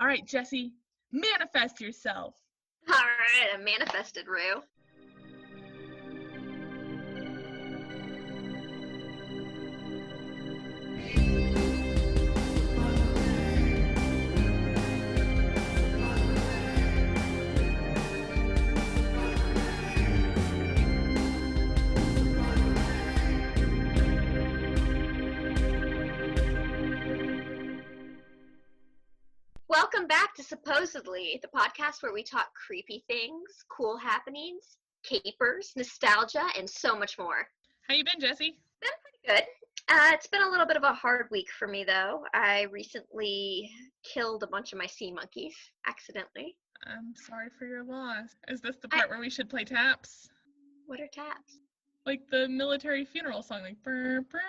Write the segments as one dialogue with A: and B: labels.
A: All right, Jesse, manifest yourself.
B: All right, I manifested, Rue. Welcome back to Supposedly, the podcast where we talk creepy things, cool happenings, capers, nostalgia, and so much more.
A: How you been, Jesse?
B: Been pretty good. It's been a little bit of a hard week for me, though. I recently killed a bunch of my sea monkeys, accidentally.
A: I'm sorry for your loss. Is this the part where we should play taps?
B: What are taps?
A: Like the military funeral song, like brr, brr,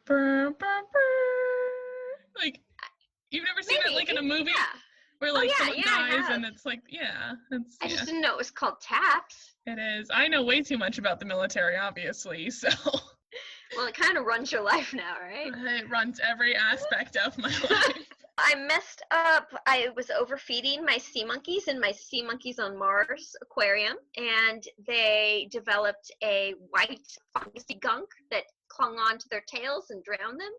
A: brr, brr, brr. Like, you've never seen it like in a movie?
B: Yeah.
A: Where like someone dies and it's like, I
B: just didn't know it was called taps.
A: It is. I know way too much about the military, obviously, so.
B: Well, it kind of runs your life now, right?
A: It runs every aspect of my life.
B: I messed up. I was overfeeding my sea monkeys in my Sea Monkeys on Mars aquarium, and they developed a white fungusy gunk that clung on to their tails and drowned them.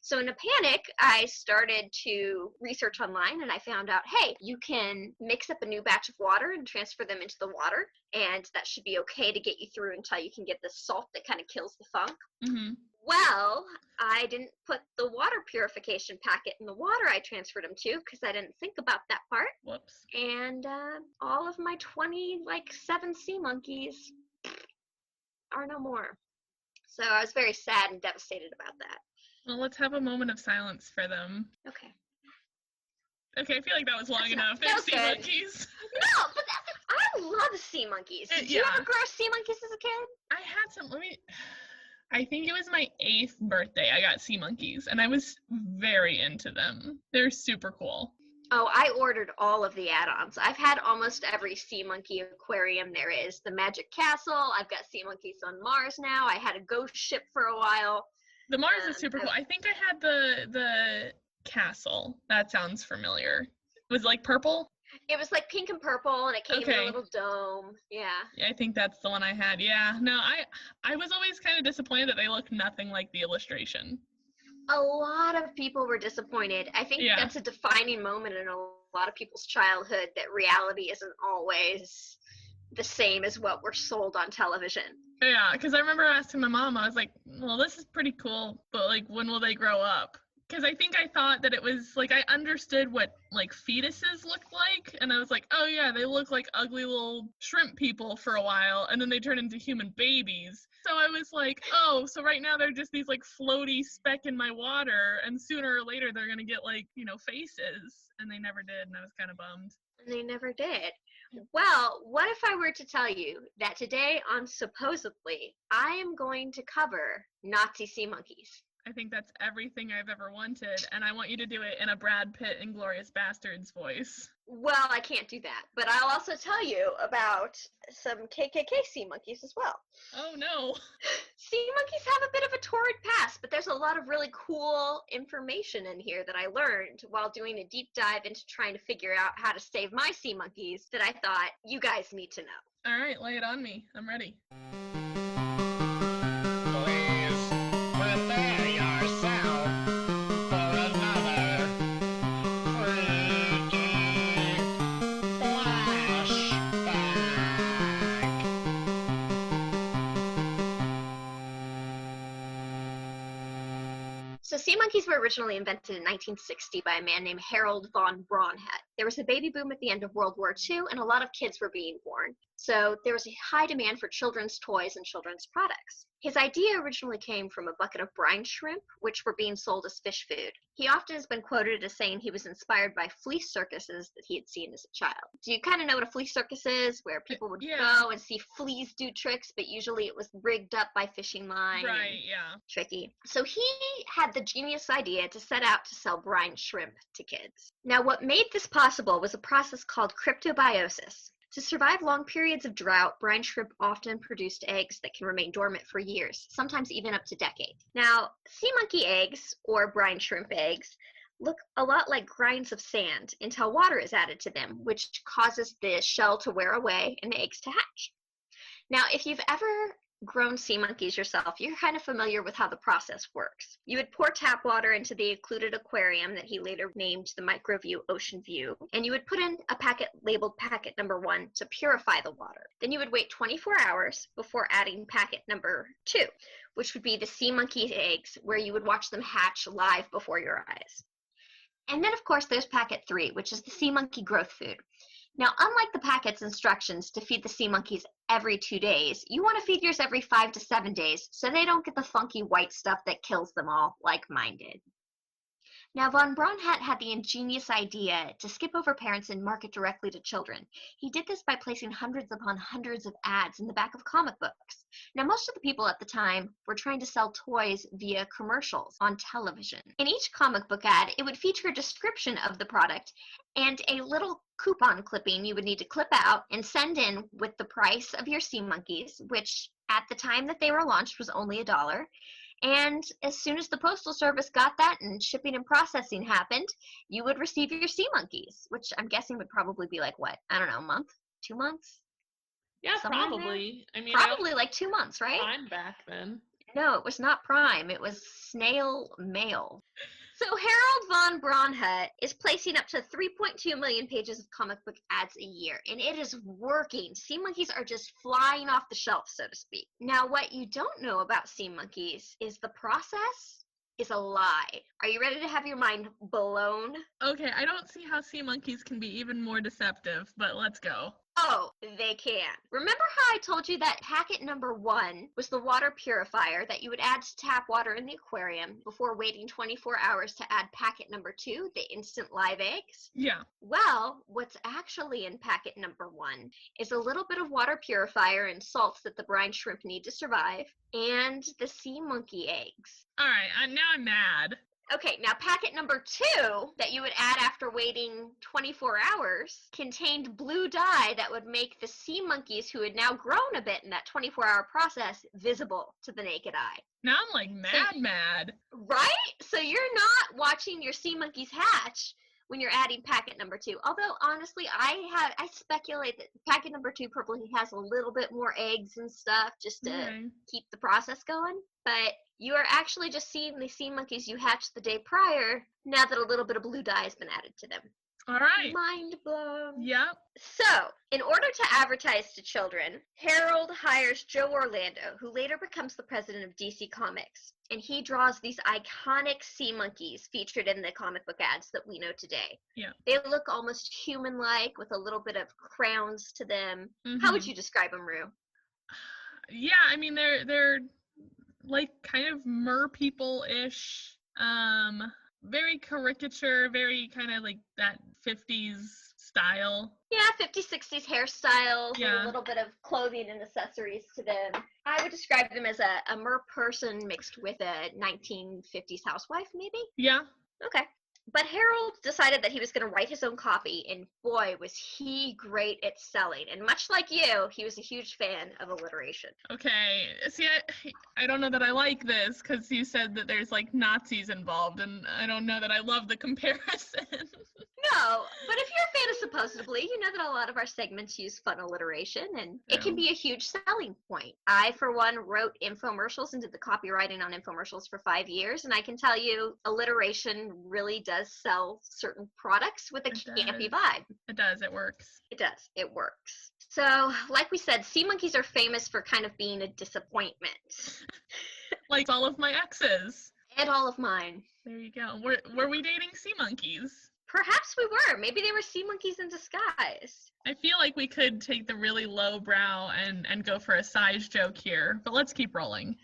B: So in a panic, I started to research online, and I found out, hey, you can mix up a new batch of water and transfer them into the water, and that should be okay to get you through until you can get the salt that kind of kills the funk.
A: Mm-hmm.
B: Well, I didn't put the water purification packet in the water I transferred them to because I didn't think about that part.
A: Whoops.
B: And all of my 7 sea monkeys are no more. So I was very sad and devastated about that.
A: Well, let's have a moment of silence for them.
B: Okay.
A: Okay, I feel like that was long enough. They're sea monkeys.
B: No, but I love sea monkeys. Did you ever grow sea monkeys as a kid?
A: I had some. I think it was my 8th birthday I got sea monkeys, and I was very into them. They're super cool.
B: Oh, I ordered all of the add-ons. I've had almost every sea monkey aquarium there is. The Magic Castle. I've got Sea Monkeys on Mars now. I had a ghost ship for a while.
A: The Mars is super cool. I think I had the castle. That sounds familiar. It was like purple?
B: It was like pink and purple, and it came in a little dome. Yeah,
A: I think that's the one I had. Yeah. No, I was always kind of disappointed that they looked nothing like the illustration.
B: A lot of people were disappointed. I think that's a defining moment in a lot of people's childhood, that reality isn't always the same as what we're sold on television.
A: Yeah, because I remember asking my mom, I was like, well, this is pretty cool, but like, when will they grow up? Because I think I thought that it was, like, I understood what, like, fetuses looked like, and I was like, oh yeah, they look like ugly little shrimp people for a while, and then they turn into human babies. So I was like, oh, so right now they're just these, like, floaty speck in my water, and sooner or later they're gonna get, like, faces, and they never did, and I was kind of bummed.
B: And they never did. Well, what if I were to tell you that today on Supposedly, I am going to cover Nazi sea monkeys?
A: I think that's everything I've ever wanted, and I want you to do it in a Brad Pitt Inglourious Basterds voice.
B: Well, I can't do that, but I'll also tell you about some KKK sea monkeys as well.
A: Oh, no.
B: Sea monkeys have a bit of a torrid past, but there's a lot of really cool information in here that I learned while doing a deep dive into trying to figure out how to save my sea monkeys that I thought you guys need to know.
A: All right, lay it on me. I'm ready.
B: So sea monkeys were originally invented in 1960 by a man named Harold von Braunhet. There was a baby boom at the end of World War II, and a lot of kids were being born. So there was a high demand for children's toys and children's products. His idea originally came from a bucket of brine shrimp, which were being sold as fish food. He often has been quoted as saying he was inspired by flea circuses that he had seen as a child. Do you kind of know what a flea circus is? Where people would go and see fleas do tricks, but usually it was rigged up by fishing line.
A: Right, yeah.
B: Tricky. So he had the genius idea to set out to sell brine shrimp to kids. Now, what made this possible was a process called cryptobiosis. To survive long periods of drought, brine shrimp often produced eggs that can remain dormant for years, sometimes even up to decades. Now, sea monkey eggs, or brine shrimp eggs, look a lot like grains of sand until water is added to them, which causes the shell to wear away and the eggs to hatch. Now, if you've ever grown sea monkeys yourself, you're kind of familiar with how the process works. You would pour tap water into the occluded aquarium that he later named the Microview Ocean View, and you would put in a packet labeled packet number 1 to purify the water. Then you would wait 24 hours before adding packet number 2, which would be the sea monkey eggs, where you would watch them hatch live before your eyes. And then, of course, there's packet 3, which is the sea monkey growth food. Now, unlike the packet's instructions to feed the sea monkeys every 2 days, you want to feed yours every 5 to 7 days so they don't get the funky white stuff that kills them all, like mine did. Now, von Braunhat had the ingenious idea to skip over parents and market directly to children. He did this by placing hundreds upon hundreds of ads in the back of comic books. Now, most of the people at the time were trying to sell toys via commercials on television. In each comic book ad, it would feature a description of the product and a little coupon clipping you would need to clip out and send in with the price of your sea monkeys, which at the time that they were launched was only $1. And as soon as the Postal Service got that and shipping and processing happened, you would receive your sea monkeys, which I'm guessing would probably be like, what, I don't know, a month, 2 months?
A: Yeah,
B: Somewhere
A: probably. I mean,
B: probably like 2 months, right?
A: Prime back then.
B: No, it was not Prime. It was snail mail. So Harold von Braunhat is placing up to 3.2 million pages of comic book ads a year, and it is working. Sea monkeys are just flying off the shelf, so to speak. Now, what you don't know about sea monkeys is the process is a lie. Are you ready to have your mind blown?
A: Okay, I don't see how sea monkeys can be even more deceptive, but let's go.
B: Oh, they can. Remember how I told you that packet number 1 was the water purifier that you would add to tap water in the aquarium before waiting 24 hours to add packet number 2, the instant live eggs?
A: Yeah.
B: Well, what's actually in packet number 1 is a little bit of water purifier and salts that the brine shrimp need to survive, and the sea monkey eggs.
A: All right, now I'm mad.
B: Okay, now packet number 2 that you would add after waiting 24 hours contained blue dye that would make the sea monkeys, who had now grown a bit in that 24-hour process, visible to the naked eye.
A: Now I'm like mad.
B: Right? So you're not watching your sea monkeys hatch when you're adding packet number 2. Although, honestly, I speculate that packet number 2 probably has a little bit more eggs and stuff just to keep the process going. But you are actually just seeing the sea monkeys you hatched the day prior, now that a little bit of blue dye has been added to them.
A: All right.
B: Mind blown.
A: Yep.
B: So, in order to advertise to children, Harold hires Joe Orlando, who later becomes the president of DC Comics. And he draws these iconic sea monkeys featured in the comic book ads that we know today.
A: Yeah.
B: They look almost human-like with a little bit of crowns to them.
A: Mm-hmm.
B: How would you describe them, Rue?
A: Yeah, I mean, they're like kind of mer people-ish, very caricature, very kind of like that 50s style.
B: Yeah, 50s, 60s hairstyles,
A: Yeah.
B: with a little bit of clothing and accessories to them. I would describe them as a mer person mixed with a 1950s housewife, maybe?
A: Yeah.
B: Okay. But Harold decided that he was going to write his own copy, and boy, was he great at selling. And much like you, he was a huge fan of alliteration.
A: Okay. See, I don't know that I like this because you said that there's like Nazis involved, and I don't know that I love the comparison.
B: No, but if you're a fan of Supposedly, you know that a lot of our segments use fun alliteration, and it can be a huge selling point. I, for one, wrote infomercials and did the copywriting on infomercials for 5 years, and I can tell you alliteration really does sell certain products with a campy vibe.
A: It does. It works.
B: It does. It works. So, like we said, sea monkeys are famous for kind of being a disappointment.
A: Like all of my exes.
B: And all of mine.
A: There you go. Were we dating sea monkeys?
B: Perhaps we were. Maybe they were sea monkeys in disguise.
A: I feel like we could take the really low brow and go for a size joke here, but let's keep rolling.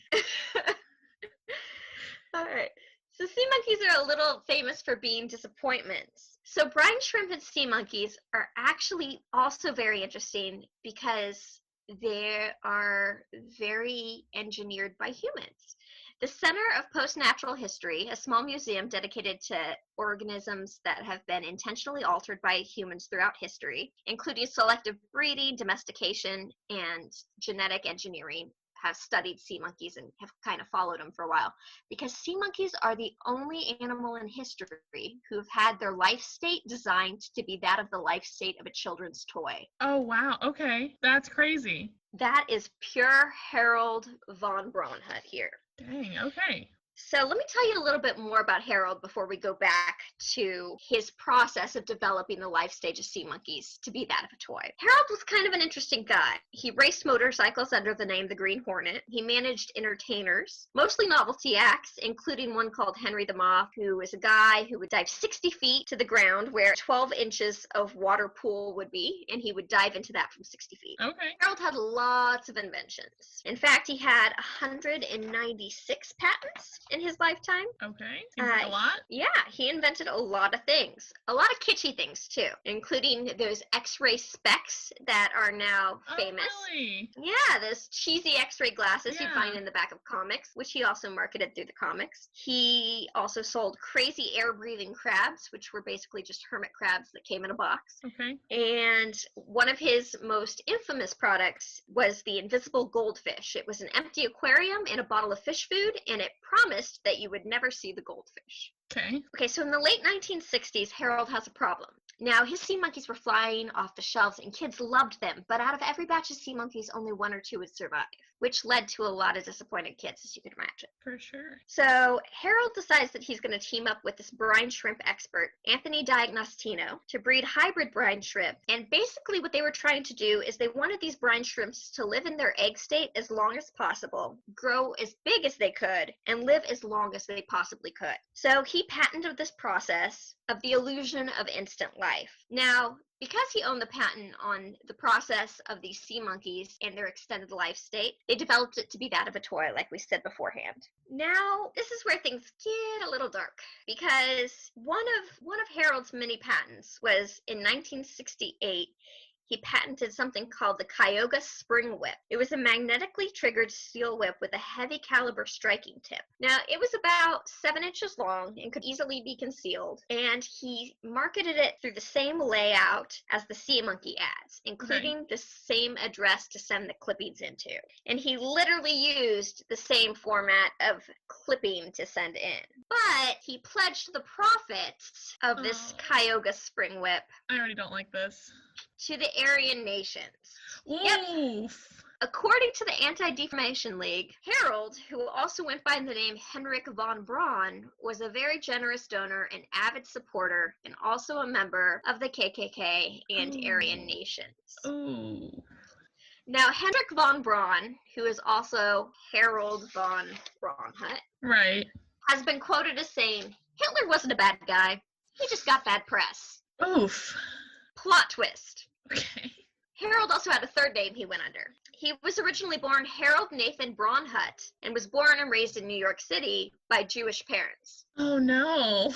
B: All right. So sea monkeys are a little famous for being disappointments. So brine shrimp and sea monkeys are actually also very interesting because they are very engineered by humans. The Center of Post-Natural History, a small museum dedicated to organisms that have been intentionally altered by humans throughout history, including selective breeding, domestication, and genetic engineering, have studied sea monkeys and have kind of followed them for a while, because sea monkeys are the only animal in history who've had their life state designed to be that of the life state of a children's toy.
A: Oh, wow. Okay. That's crazy.
B: That is pure Harold von Braunhut here.
A: Dang. Okay.
B: So let me tell you a little bit more about Harold before we go back to his process of developing the life stage of sea monkeys to be that of a toy. Harold was kind of an interesting guy. He raced motorcycles under the name the Green Hornet. He managed entertainers, mostly novelty acts, including one called Henry the Moth, who was a guy who would dive 60 feet to the ground where 12 inches of water pool would be, and he would dive into that from 60 feet.
A: Okay.
B: Harold had lots of inventions. In fact, he had 196 patents in his lifetime.
A: Okay. Seems like a lot.
B: Yeah, he invented a lot of things. A lot of kitschy things, too, including those X-ray specs that are now famous.
A: Oh, really?
B: Yeah, those cheesy X-ray glasses you'd
A: Yeah.
B: find in the back of comics, which he also marketed through the comics. He also sold crazy air-breathing crabs, which were basically just hermit crabs that came in a box.
A: Okay.
B: And one of his most infamous products was the invisible goldfish. It was an empty aquarium and a bottle of fish food, and it promised that you would never see the goldfish.
A: Okay.
B: Okay, so in the late 1960s, Harold has a problem. Now, his sea monkeys were flying off the shelves, and kids loved them, but out of every batch of sea monkeys, only one or two would survive, which led to a lot of disappointed kids, as you can imagine.
A: For sure.
B: So Harold decides that he's going to team up with this brine shrimp expert, Anthony D'Agostino, to breed hybrid brine shrimp. And basically what they were trying to do is they wanted these brine shrimps to live in their egg state as long as possible, grow as big as they could, and live as long as they possibly could. So he patented this process of the illusion of instant life. Now, because he owned the patent on the process of these sea monkeys and their extended life state, they developed it to be that of a toy, like we said beforehand. Now, this is where things get a little dark, because one of Harold's many patents was in 1968. He patented something called the Cuyahoga Spring Whip. It was a magnetically triggered steel whip with a heavy caliber striking tip. Now, it was about 7 inches long and could easily be concealed, and he marketed it through the same layout as the Sea Monkey ads, including the same address to send the clippings into. And he literally used the same format of clipping to send in. But he pledged the profits of this Cuyahoga Spring Whip
A: I already don't like this.
B: to the Aryan nations.
A: Oof.
B: Yep. According to the Anti-Defamation League, Harold, who also went by the name Henrik von Braun, was a very generous donor and avid supporter, and also a member of the KKK and Aryan nations.
A: Ooh.
B: Now, Henrik von Braun, who is also Harold von Braunhut,
A: Right.
B: has been quoted as saying, Hitler wasn't a bad guy. He just got bad press.
A: Oof.
B: Plot twist.
A: Okay.
B: Harold also had a third name he went under. He was originally born Harold Nathan Braunhut and was born and raised in New York City by Jewish parents.
A: Oh, no.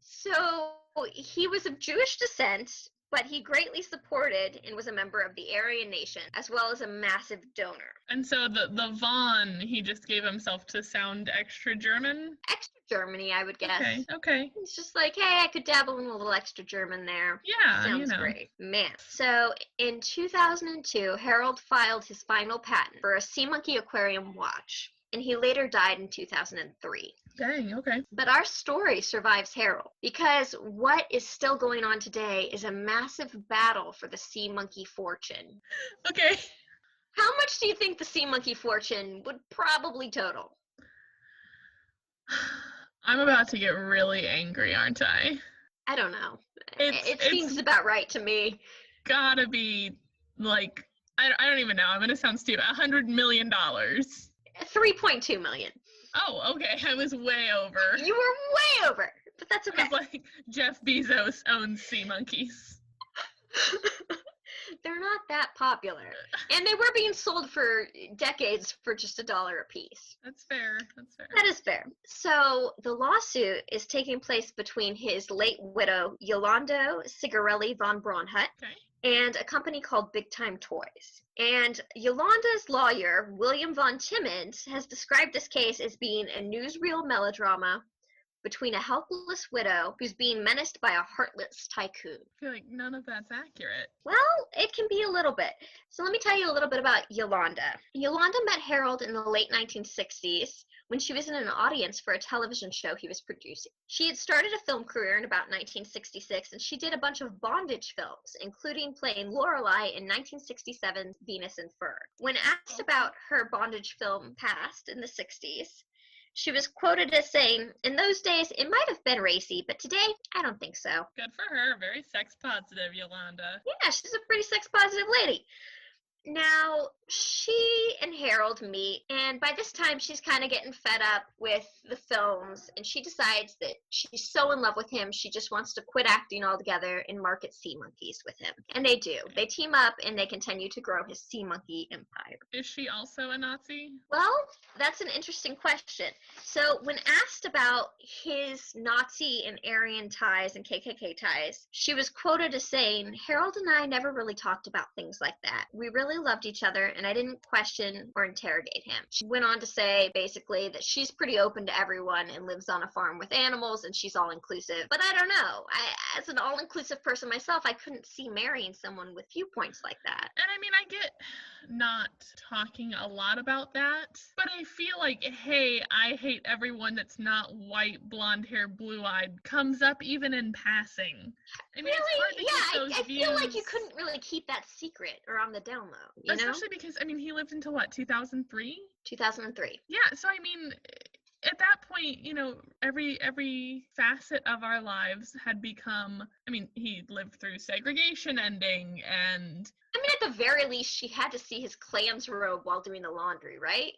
B: So he was of Jewish descent, but he greatly supported and was a member of the Aryan nation, as well as a massive donor.
A: And so the Von, he just gave himself to sound extra German?
B: Extra Germany, I would guess.
A: Okay.
B: It's just like, hey, I could dabble in a little extra German there.
A: Yeah,
B: Sounds great. Man. So in 2002, Harold filed his final patent for a Sea Monkey aquarium watch, and he later died in 2003.
A: Dang, okay.
B: But our story survives Harold, because what is still going on today is a massive battle for the sea monkey fortune.
A: Okay.
B: How much do you think the sea monkey fortune would probably total?
A: I'm about to get really angry, aren't I?
B: I don't know.
A: It's
B: Seems about right to me.
A: Gotta be, like, I don't even know. I'm gonna sound stupid. $100 million.
B: 3.2 million.
A: Oh, okay. I was way over.
B: You were way over, but that's okay.
A: It's like Jeff Bezos owns Sea Monkeys.
B: They're not that popular. And they were being sold for decades for just $1 a piece.
A: That's fair.
B: That is fair. So the lawsuit is taking place between his late widow, Yolando Cigarelli von Braunhut, and a company called Big Time Toys. And Yolanda's lawyer, William von Timmons, has described this case as being a newsreel melodrama between a helpless widow who's being menaced by a heartless tycoon.
A: I feel like none of that's accurate.
B: Well, it can be a little bit. So let me tell you a little bit about Yolanda. Yolanda met Harold in the late 1960s when she was in an audience for a television show he was producing. She had started a film career in about 1966, and she did a bunch of bondage films, including playing Lorelei in 1967's Venus in Fur. When asked about her bondage film past in the 60s, she was quoted as saying, "In those days, it might have been racy, but today, I don't think so."
A: Good for her. Very sex positive, Yolanda.
B: Yeah, she's a pretty sex positive lady. Now, she and Harold meet, and by this time, she's kind of getting fed up with the films, and she decides that she's so in love with him, she just wants to quit acting altogether and market Seamonkeys with him. And they do. They team up, and they continue to grow his Sea Monkey empire.
A: Is she also a Nazi?
B: Well, that's an interesting question. So, when asked about his Nazi and Aryan ties and KKK ties, she was quoted as saying, "Harold and I never really talked about things like that. We really loved each other, and I didn't question or interrogate him." She went on to say, basically, that she's pretty open to everyone and lives on a farm with animals, and she's all-inclusive. But I don't know. As an all-inclusive person myself, I couldn't see marrying someone with viewpoints like that.
A: And I mean, I get not talking a lot about that, but I feel like, hey, I hate everyone that's not white, blonde hair, blue-eyed, comes up even in passing. I mean,
B: really?
A: it's hard to keep those
B: I
A: views.
B: feel like you couldn't really keep that secret or on the down low, you know?
A: Especially because, I mean, he lived until what, 2003?
B: 2003.
A: Yeah, so I mean, at that point, you know, every facet of our lives had become, I mean, he lived through segregation ending, and
B: I mean, at the very least, she had to see his Klan's robe while doing the laundry, right?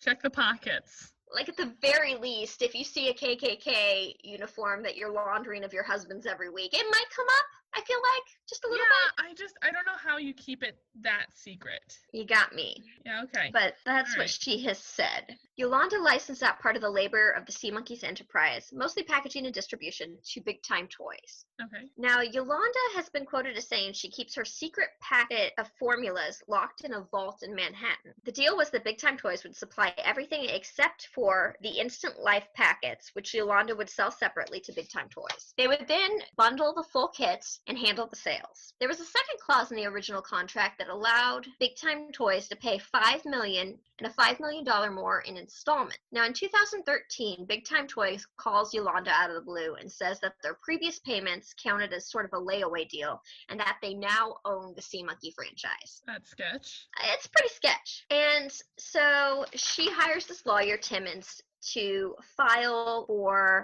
A: check the pockets.
B: Like, at the very least, if you see a KKK uniform that you're laundering of your husband's every week, it might come up, I feel like, just a little bit.
A: I don't know how you keep it that secret.
B: You got me.
A: Yeah, okay.
B: But that's
A: All
B: what
A: right.
B: she has said. Yolanda licensed out part of the labor of the Seamonkeys enterprise, mostly packaging and distribution, to Big Time Toys.
A: Okay.
B: Now, Yolanda has been quoted as saying she keeps her secret packet of formulas locked in a vault in Manhattan. The deal was that Big Time Toys would supply everything except for the Instant Life packets, which Yolanda would sell separately to Big Time Toys. They would then bundle the full kits and handle the sales. There was a second clause in the original contract that allowed Big Time Toys to pay $5 million and a $5 million more in installment. Now, in 2013, Big Time Toys calls Yolanda out of the blue and says that their previous payments counted as sort of a layaway deal and that they now own the Sea Monkey franchise.
A: That's sketch.
B: It's pretty sketch. And so she hires this lawyer, Timmons, to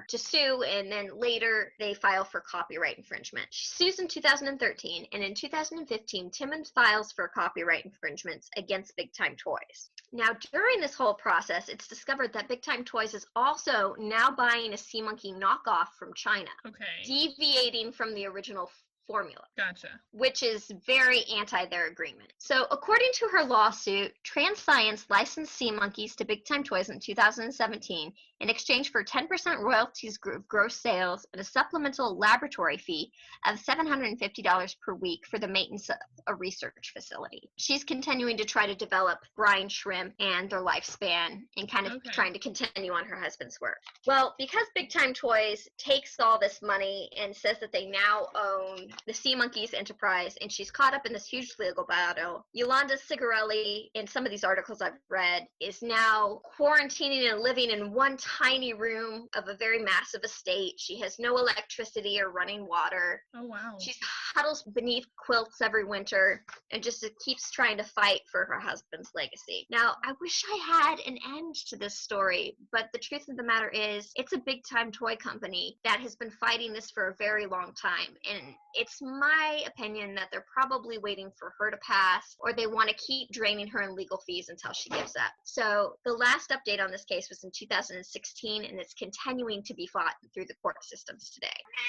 B: sue, and then later they file for copyright infringement. She sues in 2013, and in 2015, Timmons files for copyright infringements against Big Time Toys. Now, during this whole process, it's discovered that Big Time Toys is also now buying a Sea Monkey knockoff from China,
A: Okay.
B: deviating from the original formula.
A: Gotcha.
B: Which is very anti their agreement. So, according to her lawsuit, TransScience licensed Seamonkeys to Big Time Toys in 2017 in exchange for 10% royalties of gross sales and a supplemental laboratory fee of $750 per week for the maintenance of a research facility. She's continuing to try to develop brine shrimp and their lifespan and kind of trying to continue on her husband's work. Well, because Big Time Toys takes all this money and says that they now own the Seamonkeys enterprise, and she's caught up in this huge legal battle, Yolanda Cigarelli, in some of these articles I've read, is now quarantining and living in one tiny room of a very massive estate. She has no electricity or running water.
A: Oh, wow.
B: She huddles beneath quilts every winter and just keeps trying to fight for her husband's legacy. Now, I wish I had an end to this story, but the truth of the matter is, it's a big time toy company that has been fighting this for a very long time, and it's my opinion that they're probably waiting for her to pass, or they want to keep draining her in legal fees until she gives up. So the last update on this case was in 2016, and it's continuing to be fought through the court systems today.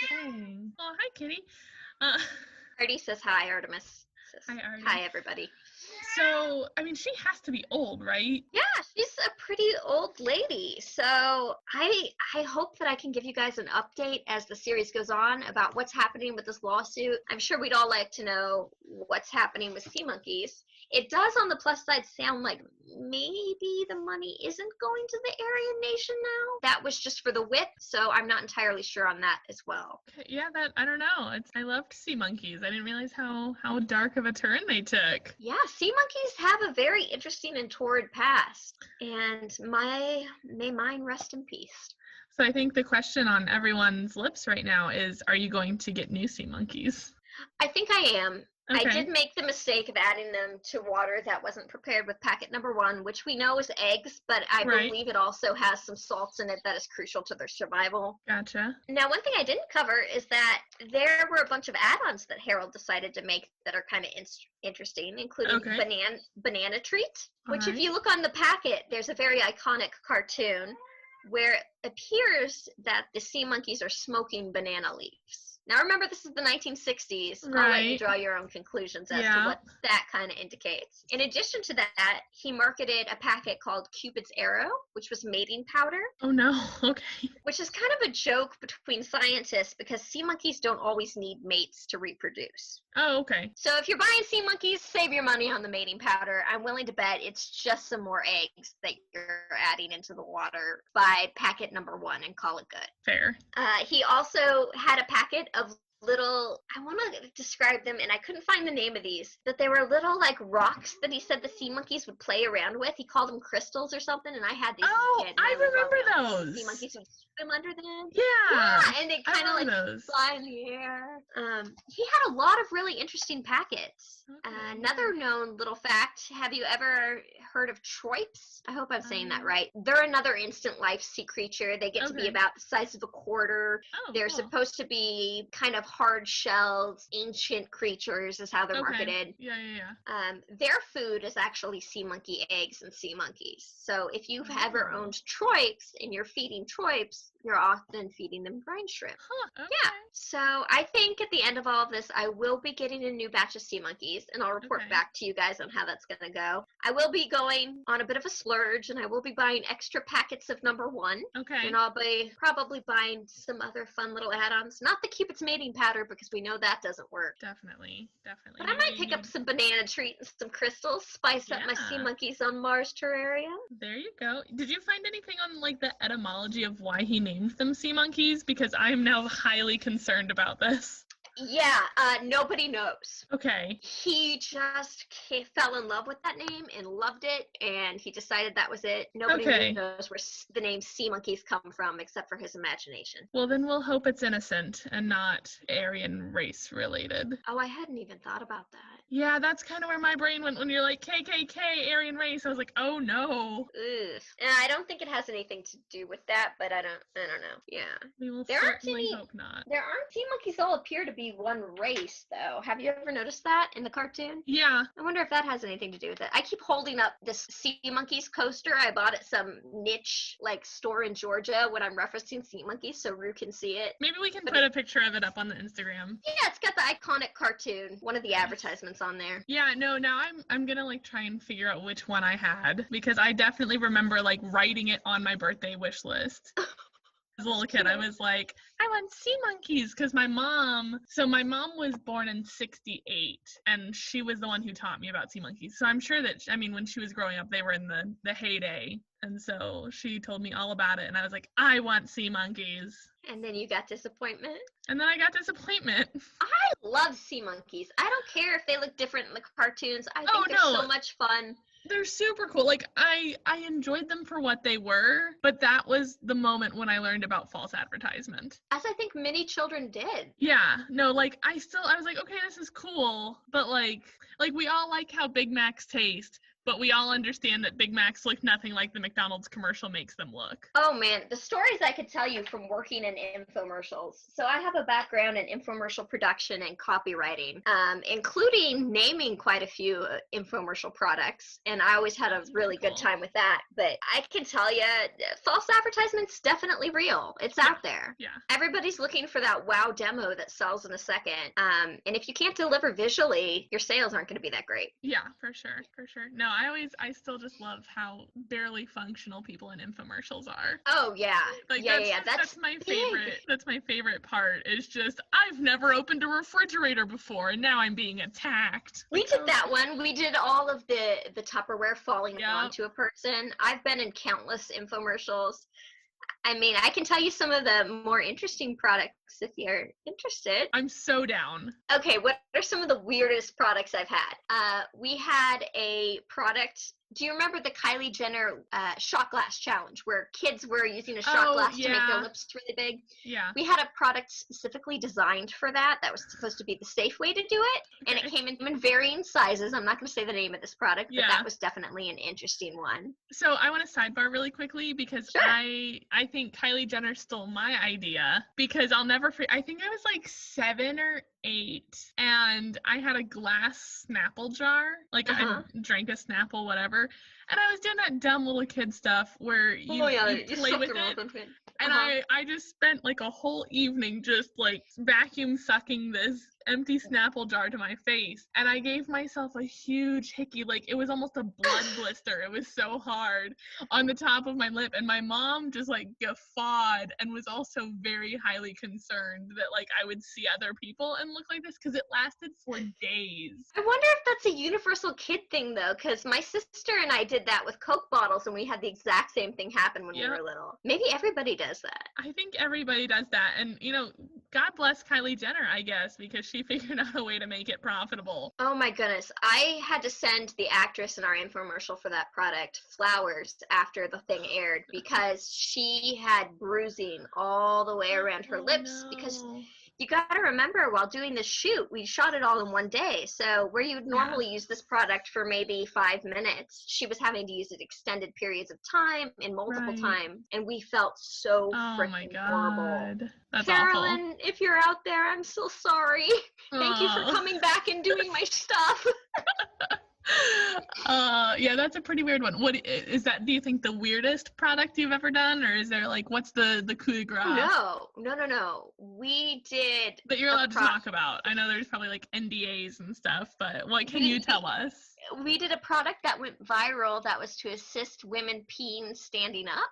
A: Dang. Oh, hi, Kitty.
B: Artie says hi, Artemis says
A: Hi, Artie.
B: hi, everybody.
A: So, I mean, she has to be old, right?
B: Yeah, she's a pretty old lady. So I hope that I can give you guys an update as the series goes on about what's happening with this lawsuit. I'm sure we'd all like to know what's happening with Seamonkeys. It does, on the plus side, sound like maybe the money isn't going to the Aryan Nation now. That was just for the whip, so I'm not entirely sure on that as well.
A: Yeah, that I don't know. I loved Seamonkeys. I didn't realize how dark of a turn they took.
B: Yeah, Seamonkeys have a very interesting and torrid past, and may mine rest in peace.
A: So I think the question on everyone's lips right now is, are you going to get new Seamonkeys?
B: I think I am.
A: Okay.
B: I did make the mistake of adding them to water that wasn't prepared with packet number 1, which we know is eggs, but I believe it also has some salts in it that is crucial to their survival.
A: Gotcha.
B: Now, one thing I didn't cover is that there were a bunch of add-ons that Harold decided to make that are kind of interesting, including banana treat, which if you look on the packet, there's a very iconic cartoon where it appears that the Seamonkeys are smoking banana leaves. Now, remember, this is the 1960s. I'll let you draw your own conclusions as to what that kind of indicates. In addition to that, he marketed a packet called Cupid's Arrow, which was mating powder.
A: Oh, no. Okay.
B: Which is kind of a joke between scientists because Seamonkeys don't always need mates to reproduce.
A: Oh, okay.
B: So if you're buying Seamonkeys, save your money on the mating powder. I'm willing to bet it's just some more eggs that you're adding into the water by packet number 1 and call it good.
A: Fair.
B: He also had a packet of little, I want to describe them, and I couldn't find the name of these, but they were little like rocks that he said the Seamonkeys would play around with. He called them crystals or something, and I had these as a kid.
A: I remember those.
B: Seamonkeys would swim under them.
A: Yeah,
B: and they kind of like fly in the air. He had a lot of really interesting packets. Okay. Another known little fact, have you ever heard of troips? I hope I'm saying that right. They're another instant life sea creature. They get to be about the size of a quarter. They're supposed to be kind of hard-shelled, ancient creatures is how they're marketed.
A: Yeah.
B: Their food is actually sea monkey eggs and sea monkeys. So if you've ever owned troips and you're feeding troips, you're often feeding them brine shrimp. Yeah. So I think at the end of all of this, I will be getting a new batch of Seamonkeys, and I'll report back to you guys on how that's going to go. I will be going on a bit of a splurge, and I will be buying extra packets of number 1.
A: Okay.
B: And I'll be probably buying some other fun little add-ons. Not the Cupid's mating powder, because we know that doesn't work.
A: Definitely.
B: But I might pick up some banana treat and some crystals, spice up my Seamonkeys on Mars terrarium.
A: There you go. Did you find anything on like the etymology of why he named them Seamonkeys? Because I am now highly concerned about this.
B: Yeah, nobody knows.
A: Okay.
B: He just fell in love with that name and loved it, and he decided that was it. Nobody really knows where the name Seamonkeys come from except for his imagination.
A: Well, then we'll hope it's innocent and not Aryan race related.
B: Oh, I hadn't even thought about that.
A: Yeah, that's kind of where my brain went when you're like, KKK, Aryan race. I was like, oh no.
B: Ugh. I don't think it has anything to do with that, but I don't know. Yeah.
A: We will certainly hope not.
B: There aren't Seamonkeys all appear to be one race, though. Have you ever noticed that in the cartoon?
A: Yeah.
B: I wonder if that has anything to do with it. I keep holding up this Seamonkeys coaster I bought at some niche like store in Georgia when I'm referencing Seamonkeys so Rue can see it.
A: Maybe we can put a picture of it up on the Instagram.
B: Yeah, it's got the iconic cartoon, one of the advertisements on there.
A: Yeah, no, now I'm gonna like try and figure out which one I had, because I definitely remember like writing it on my birthday wish list. As a little kid, I was like, I want Seamonkeys, because my mom was born in 1968, and she was the one who taught me about Seamonkeys. So I'm sure that, when she was growing up, they were in the heyday. And so she told me all about it, and I was like, I want Seamonkeys.
B: And then you got disappointment?
A: And then I got disappointment.
B: I love Seamonkeys. I don't care if they look different in the cartoons. I think they're so much fun.
A: They're super cool. Like, I enjoyed them for what they were, but that was the moment when I learned about false advertisement.
B: As I think many children did.
A: Yeah. No, like, I was like, okay, this is cool, but like we all like how Big Macs taste. but we all understand that Big Macs look nothing like the McDonald's commercial makes them look.
B: Oh man, the stories I could tell you from working in infomercials. So I have a background in infomercial production and copywriting, including naming quite a few infomercial products, and I always had a really good time with that. But I can tell you, false advertisement's definitely real. It's out there.
A: Yeah.
B: Everybody's looking for that wow demo that sells in a second. And if you can't deliver visually, your sales aren't going to be that great.
A: Yeah, for sure. No, I still just love how barely functional people in infomercials are.
B: Oh yeah.
A: Like
B: yeah.
A: That's my favorite. That's my favorite part. Is just I've never opened a refrigerator before, and now I'm being attacked.
B: We did that one. We did all of the Tupperware falling onto a person. I've been in countless infomercials. I mean, I can tell you some of the more interesting products if you're interested.
A: I'm so down.
B: Okay, what are some of the weirdest products I've had? We had a product. Do you remember the Kylie Jenner shot glass challenge where kids were using a shot glass to make their lips really big?
A: Yeah.
B: We had a product specifically designed for that. That was supposed to be the safe way to do it. Okay. And it came in varying sizes. I'm not going to say the name of this product, but that was definitely an interesting one.
A: So I want to sidebar really quickly because I think Kylie Jenner stole my idea because I'll never forget. I think I was like 7 or 8 and I had a glass Snapple jar. Like I drank a Snapple, whatever. And I was doing that dumb little kid stuff where you play with it. And I just spent like a whole evening just like vacuum sucking this empty Snapple jar to my face. And I gave myself a huge hickey, like it was almost a blood blister. It was so hard on the top of my lip. And my mom just like guffawed and was also very highly concerned that like I would see other people and look like this because it lasted for days.
B: I wonder if that's a universal kid thing though, because my sister and I did that with Coke bottles and we had the exact same thing happen when we were little. Maybe everybody does that.
A: I think everybody does that. And, you know, God bless Kylie Jenner, I guess, because she figured out a way to make it profitable.
B: Oh my goodness. I had to send the actress in our infomercial for that product flowers after the thing aired because she had bruising all the way around her lips because you got to remember while doing this shoot, we shot it all in one day. So where you would normally use this product for maybe 5 minutes, she was having to use it extended periods of time and multiple times. And we felt so freaking horrible.
A: That's
B: Carolyn,
A: awful.
B: if you're out there, I'm so sorry. Thank you for coming back and doing my stuff.
A: Yeah, that's a pretty weird one. What is that? Do you think the weirdest product you've ever done, or is there like what's the coup de grace?
B: No. We did
A: that you're allowed to talk about. I know there's probably like NDAs and stuff, but what can you tell us?
B: We did a product that went viral that was to assist women peeing standing up.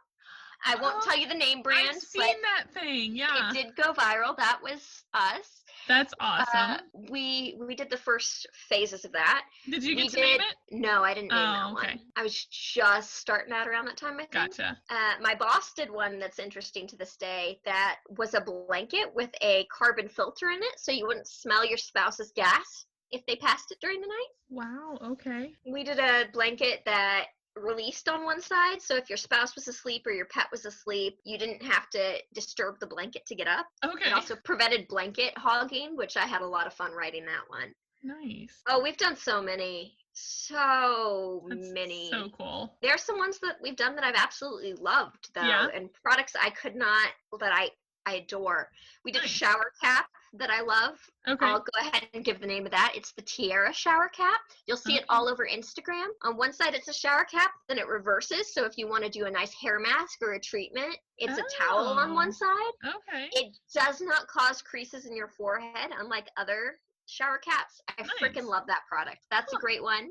B: I won't tell you the name brand.
A: I've seen that thing, yeah.
B: It did go viral. That was us.
A: That's awesome.
B: We did the first phases of that.
A: Did you get to name it?
B: No, I didn't name that one. I was just starting out around that time, I think.
A: Gotcha.
B: My boss did one that's interesting to this day that was a blanket with a carbon filter in it so you wouldn't smell your spouse's gas if they passed it during the night.
A: Wow, okay.
B: We did a blanket that released on one side, so if your spouse was asleep or your pet was asleep, you didn't have to disturb the blanket to get up.
A: Okay.
B: It also prevented blanket hogging, which I had a lot of fun writing that one.
A: Nice.
B: Oh, we've done so many. Many.
A: So cool.
B: There are some ones that we've done that I've absolutely loved, though, and products that I adore. We did a shower cap that I love.
A: Okay.
B: I'll go ahead and give the name of that. It's the Tiara shower cap. You'll see it all over Instagram. On one side, it's a shower cap, then it reverses. So if you want to do a nice hair mask or a treatment, it's a towel on one side.
A: Okay.
B: It does not cause creases in your forehead, unlike other shower caps. I freaking love that product. That's a great one.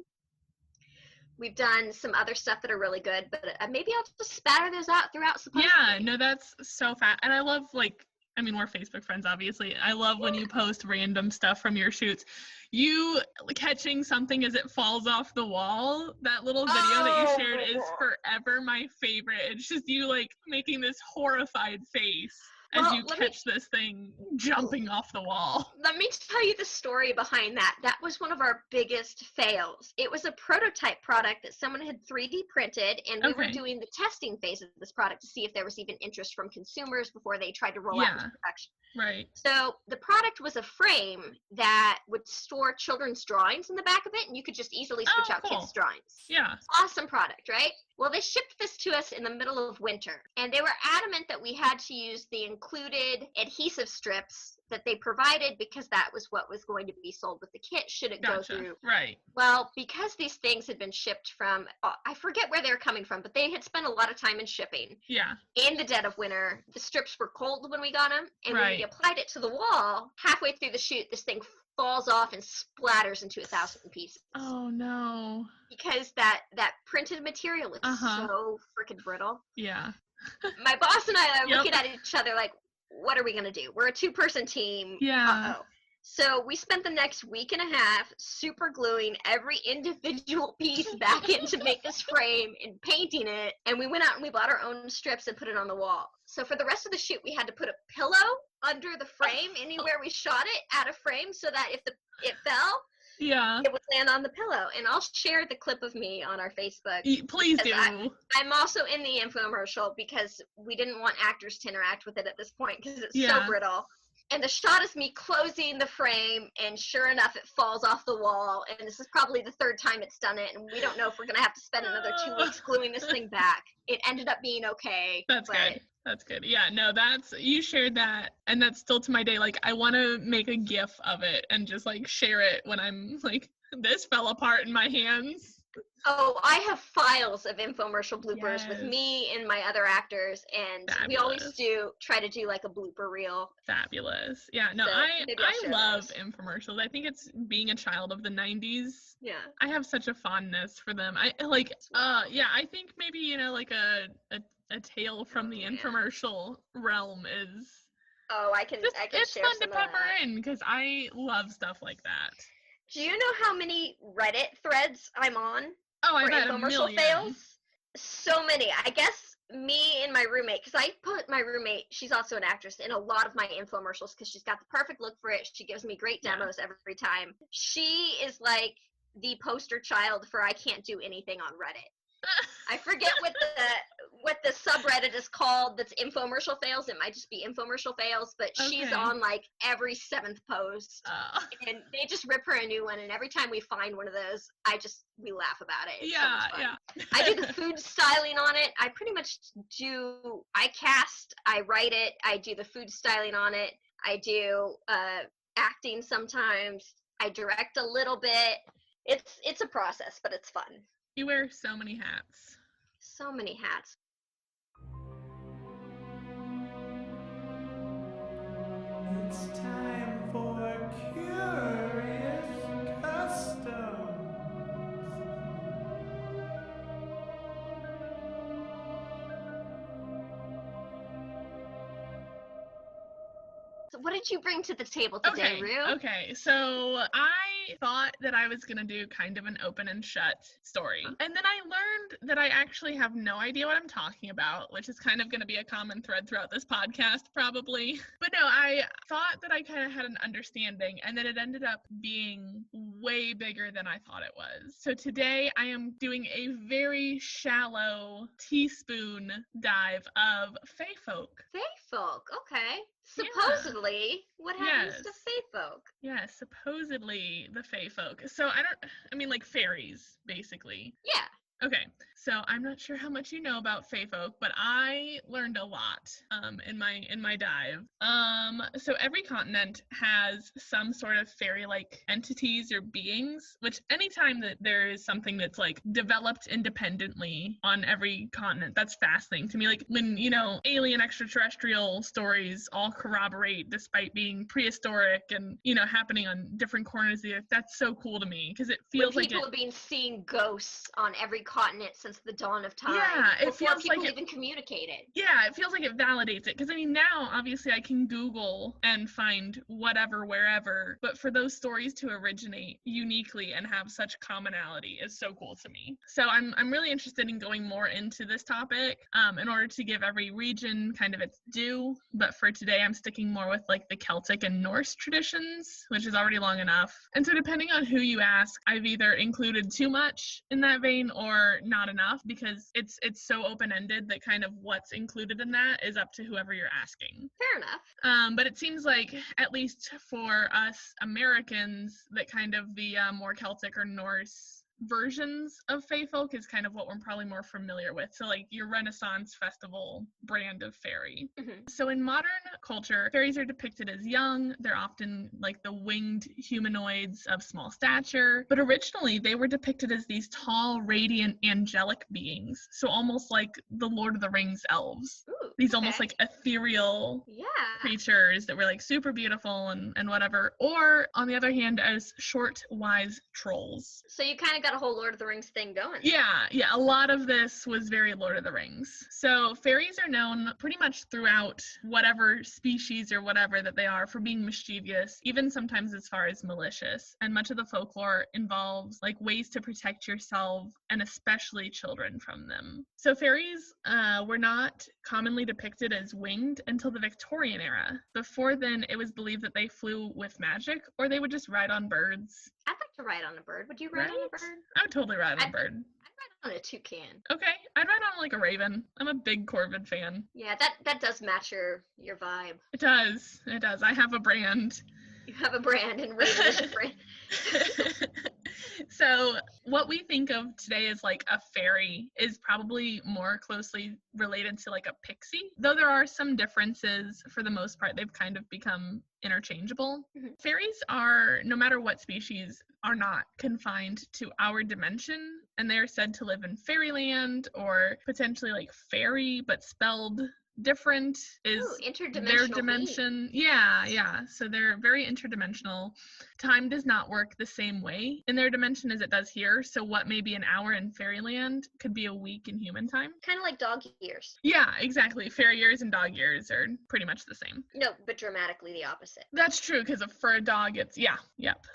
B: We've done some other stuff that are really good, but maybe I'll just spatter those out throughout.
A: Yeah, no, that's so fat. And I love, like, I mean, we're Facebook friends, obviously. I love when you post random stuff from your shoots. You catching something as it falls off the wall, that little video that you shared is forever my favorite. It's just you, like, making this horrified face. as you catch this thing jumping off the wall.
B: Let me tell you the story behind that. That was one of our biggest fails. It was a prototype product that someone had 3D printed, and we were doing the testing phase of this product to see if there was even interest from consumers before they tried to roll out into production.
A: Right.
B: So the product was a frame that would store children's drawings in the back of it, and you could just easily switch out kids' drawings.
A: Yeah.
B: Awesome product, right? Well, they shipped this to us in the middle of winter, and they were adamant that we had to use the included adhesive strips that they provided because that was what was going to be sold with the kit should it go through.
A: Right.
B: Well, because these things had been shipped from, I forget where they were coming from, but they had spent a lot of time in shipping.
A: Yeah.
B: In the dead of winter, the strips were cold when we got them, and when we applied it to the wall, halfway through the shoot, this thing falls off and splatters into 1,000 pieces.
A: Oh no.
B: Because that printed material is so freaking brittle.
A: Yeah.
B: My boss and I are looking at each other like, what are we going to do? We're a 2-person team.
A: Yeah.
B: So we spent the next week and a half super gluing every individual piece back in to make this frame and painting it. And we went out and we bought our own strips and put it on the wall. So for the rest of the shoot, we had to put a pillow under the frame anywhere we shot it at a frame so that if it fell, it would land on the pillow. And I'll share the clip of me on our Facebook.
A: Please do.
B: I'm also in the infomercial because we didn't want actors to interact with it at this point because it's so brittle. And the shot is me closing the frame, and sure enough, it falls off the wall. And this is probably the 3rd time it's done it, and we don't know if we're going to have to spend another 2 weeks gluing this thing back. It ended up being okay.
A: That's good. That's good. Yeah, no, you shared that, and that's still to my day. Like, I want to make a GIF of it and just, like, share it when I'm, like, this fell apart in my hands.
B: Oh, I have files of infomercial bloopers with me and my other actors, and we always try to do, like, a blooper reel.
A: Fabulous. Yeah, no, so I love infomercials. I think it's being a child of the 90s.
B: Yeah.
A: I have such a fondness for them. I think maybe, you know, like a tale from the infomercial realm is
B: it's
A: share fun to pepper in because I love stuff like that.
B: Do you know how many Reddit threads I'm on?
A: Oh, I bet
B: infomercial fails? So many. I guess me and my roommate, because I put my roommate, she's also an actress, in a lot of my infomercials because she's got the perfect look for it. She gives me great demos every time. She is like the poster child for I can't do anything on Reddit. I forget what the subreddit is called that's infomercial fails. It might just be infomercial fails, but she's on like every 7th post. And they just rip her a new one, and every time we find one of those, we laugh about it. It's so much fun. I do the food styling on it. I pretty much I cast, I write it, I do the food styling on it. I do acting sometimes. I direct a little bit. It's a process, but it's fun.
A: You wear so many hats.
B: So many hats.
C: It's time for Curious Customs.
B: So what did you bring to the table today, Rue?
A: Okay, so I thought that I was going to do kind of an open and shut story. And then I learned that I actually have no idea what I'm talking about, which is kind of going to be a common thread throughout this podcast, probably. But no, I thought that I kind of had an understanding, and then it ended up being way bigger than I thought it was. So today I am doing a very shallow teaspoon dive of fae folk.
B: Fae folk, okay. Supposedly, what happens to fae folk?
A: Yeah, supposedly the fae folk. So I mean like fairies, basically.
B: Yeah.
A: Okay, so I'm not sure how much you know about fae folk, but I learned a lot in my dive. So every continent has some sort of fairy-like entities or beings, which anytime that there is something that's like developed independently on every continent, that's fascinating to me. Like when, you know, alien extraterrestrial stories all corroborate despite being prehistoric and, you know, happening on different corners of the earth, that's so cool to me because it feels
B: when
A: like
B: people have been seeing ghosts on every continent since the dawn of time.
A: Yeah, it
B: before
A: feels
B: people
A: like
B: even communicated.
A: Yeah, it feels like it validates it. Because, I mean, now, obviously, I can Google and find whatever, wherever. But for those stories to originate uniquely and have such commonality is so cool to me. So I'm really interested in going more into this topic in order to give every region kind of its due. But for today, I'm sticking more with, like, the Celtic and Norse traditions, which is already long enough. And so depending on who you ask, I've either included too much in that vein or not enough, because it's so open-ended that kind of what's included in that is up to whoever you're asking.
B: Fair enough.
A: But it seems like, at least for us Americans, that kind of the more Celtic or Norse versions of Fae folk is kind of what we're probably more familiar with. So, like, your Renaissance festival brand of fairy. So in modern culture, fairies are depicted as young. They're often like the winged humanoids of small stature. But originally, they were depicted as these tall, radiant, angelic beings. So almost like the Lord of the Rings elves.
B: Ooh,
A: These almost like ethereal
B: yeah.
A: creatures that were like super beautiful and whatever. Or on the other hand, as short, wise trolls.
B: So you kind of got a whole Lord of the Rings thing going.
A: Yeah, a lot of this was very Lord of the Rings. So fairies are known pretty much throughout whatever species or whatever that they are for being mischievous, even sometimes as far as malicious. And much of the folklore involves like ways to protect yourself and especially children from them. So fairies were not commonly depicted as winged until the Victorian era. Before then, it was believed that they flew with magic or they would just ride on birds.
B: I'd like to ride on a bird. Would you ride on a bird?
A: I would totally ride on a bird.
B: I'd ride on a toucan.
A: Okay, I'd ride on like a raven. I'm a big corvid fan.
B: Yeah, that does match your vibe.
A: It does. I have a brand.
B: You have a brand and Raven is a brand.
A: So what we think of today as like a fairy is probably more closely related to like a pixie. Though there are some differences, for the most part, they've kind of become interchangeable. Fairies are, no matter what species, are not confined to our dimension, and they are said to live in fairyland or potentially like fairy, but spelled different is their dimension. Yeah. So they're very interdimensional. Time does not work the same way in their dimension as it does here. So what may be an hour in fairyland could be a week in human time.
B: Kind of like dog years.
A: Yeah, exactly. Fairy years and dog years are pretty much the same.
B: No, but dramatically the opposite.
A: That's true, because for a dog, it's,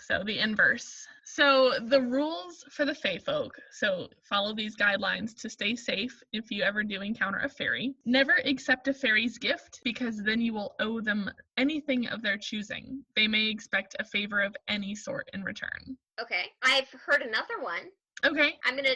A: so the inverse. So the rules for the Fae folk, so follow these guidelines to stay safe if you ever do encounter a fairy. Never accept a fairy's gift, because then you will owe them anything of their choosing. They may expect a favor of any sort in return.
B: Okay. I've heard another one.
A: Okay.
B: I'm going to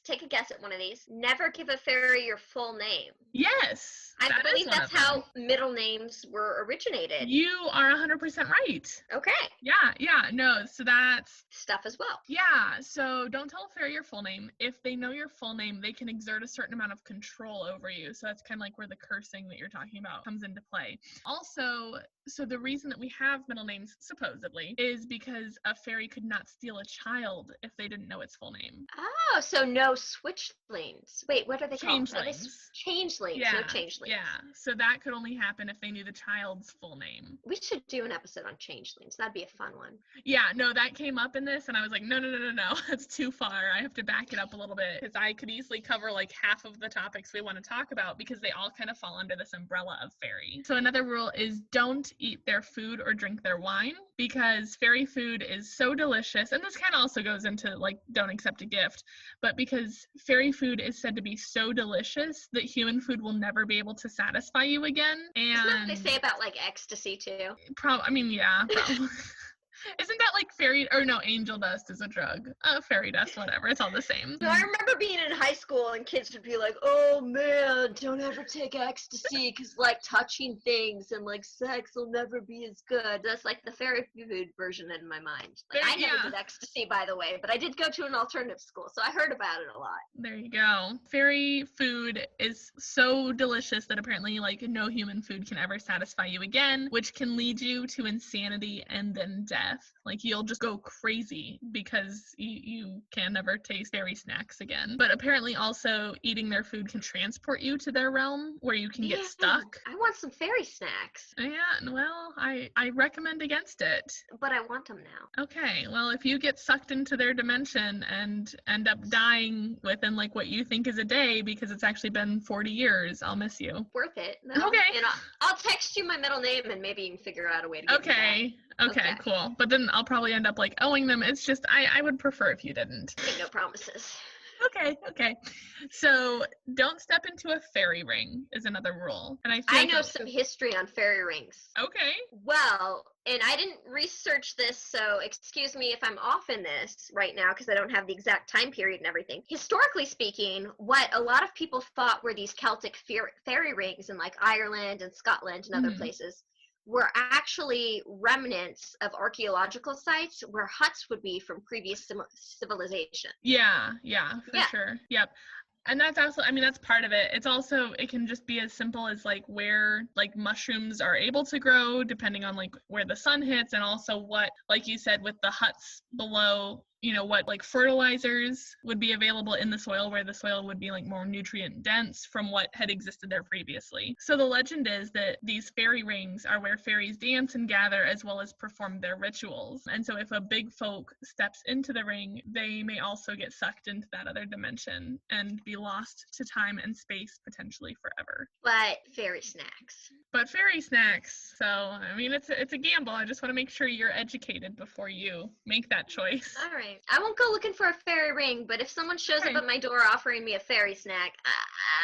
B: take a guess at one of these. Never give a fairy your full name.
A: Yes.
B: I believe that's how middle names were originated.
A: You are 100% right.
B: Okay.
A: Yeah. No, so that's
B: stuff as well.
A: Yeah. So don't tell a fairy your full name. If they know your full name, they can exert a certain amount of control over you. So that's kind of like where the cursing that you're talking about comes into play. Also, so the reason that we have middle names, supposedly, is because a fairy could not steal a child if they didn't know its full name.
B: Oh, so no switchlings. Wait, what are they called?
A: Changelings.
B: Changelings.
A: Yeah.
B: No changelings.
A: Yeah. So that could only happen if they knew the child's full name.
B: We should do an episode on changelings. That'd be a fun one.
A: Yeah, no, that came up in this, and I was like, no. That's too far. I have to back it up a little bit, because I could easily cover like half of the topics we want to talk about, because they all kind of fall under this umbrella of fairy. So another rule is don't eat their food or drink their wine, because fairy food is so delicious, and this kind of also goes into like don't accept a gift, but because fairy food is said to be so delicious that human food will never be able to satisfy you again. And
B: isn't that what they say about like ecstasy too?
A: Probably. Isn't that like angel dust is a drug? Fairy dust, whatever. It's all the same.
B: No, I remember being in high school and kids would be like, oh man, don't ever take ecstasy because like touching things and like sex will never be as good. That's like the fairy food version in my mind. Like, I never did ecstasy, by the way, but I did go to an alternative school, so I heard about it a lot.
A: There you go. Fairy food is so delicious that apparently like no human food can ever satisfy you again, which can lead you to insanity and then death. Like, you'll just go crazy because you can never taste fairy snacks again. But apparently also eating their food can transport you to their realm where you can get
B: Man,
A: stuck.
B: I want some fairy snacks,
A: Yeah, well, I recommend against it.
B: but I want them now.
A: Okay, well, if you get sucked into their dimension and end up dying within like what you think is a day because it's actually been 40 years, I'll miss you.
B: Worth it, though.
A: Okay.
B: And I'll text you my middle name, and maybe you can figure out a way to get me back.
A: Okay,
B: Okay.
A: cool. But then I'll probably end up like owing them. It's just I would prefer if you didn't.
B: Make no promises.
A: Okay. So don't step into a fairy ring is another rule. And I feel
B: I
A: like
B: know some history on fairy rings.
A: Okay.
B: Well, and I didn't research this, so excuse me if I'm off in this right now because I don't have the exact time period and everything. Historically speaking, what a lot of people thought were these Celtic fairy rings in like Ireland and Scotland and other places were actually remnants of archaeological sites where huts would be from previous civilization.
A: Yeah, for sure. Yep. And that's also, I mean, that's part of it. It's also, it can just be as simple as like where like mushrooms are able to grow depending on like where the sun hits, and also what, like you said, with the huts below, you know, what like fertilizers would be available in the soil where the soil would be like more nutrient dense from what had existed there previously. So the legend is that these fairy rings are where fairies dance and gather as well as perform their rituals. And so if a big folk steps into the ring, they may also get sucked into that other dimension and be lost to time and space potentially forever.
B: But fairy snacks.
A: So I mean, it's a gamble. I just want to make sure you're educated before you make that choice.
B: All right. I won't go looking for a fairy ring, but if someone shows up at my door offering me a fairy snack,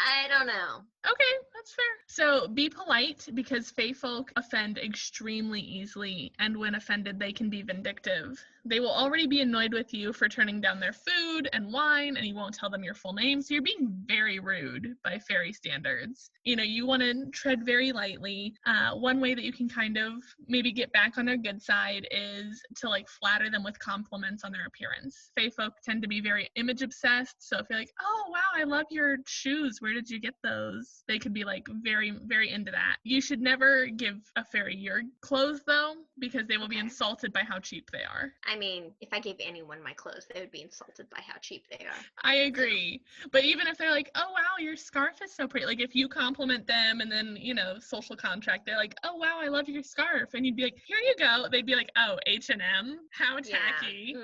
B: I don't know.
A: Okay, that's fair. So be polite because fae folk offend extremely easily, and when offended, they can be vindictive. They will already be annoyed with you for turning down their food and wine, and you won't tell them your full name, so you're being very rude by fairy standards. You know, you want to tread very lightly. One way that you can kind of maybe get back on their good side is to like flatter them with compliments on their appearance. Fae folk tend to be very image obsessed, so if you're like, oh wow, I love your shoes, where did you get those? They could be like very, very into that. You should never give a fairy your clothes though, because they will be insulted by how cheap they are.
B: I mean, if I gave anyone my clothes, they would be insulted by how cheap they are.
A: I agree. But even if they're like, oh wow, your scarf is so pretty, like if you compliment them and then, you know, social contract, they're like, oh wow, I love your scarf, and you'd be like, here you go. They'd be like, oh, H&M, how tacky.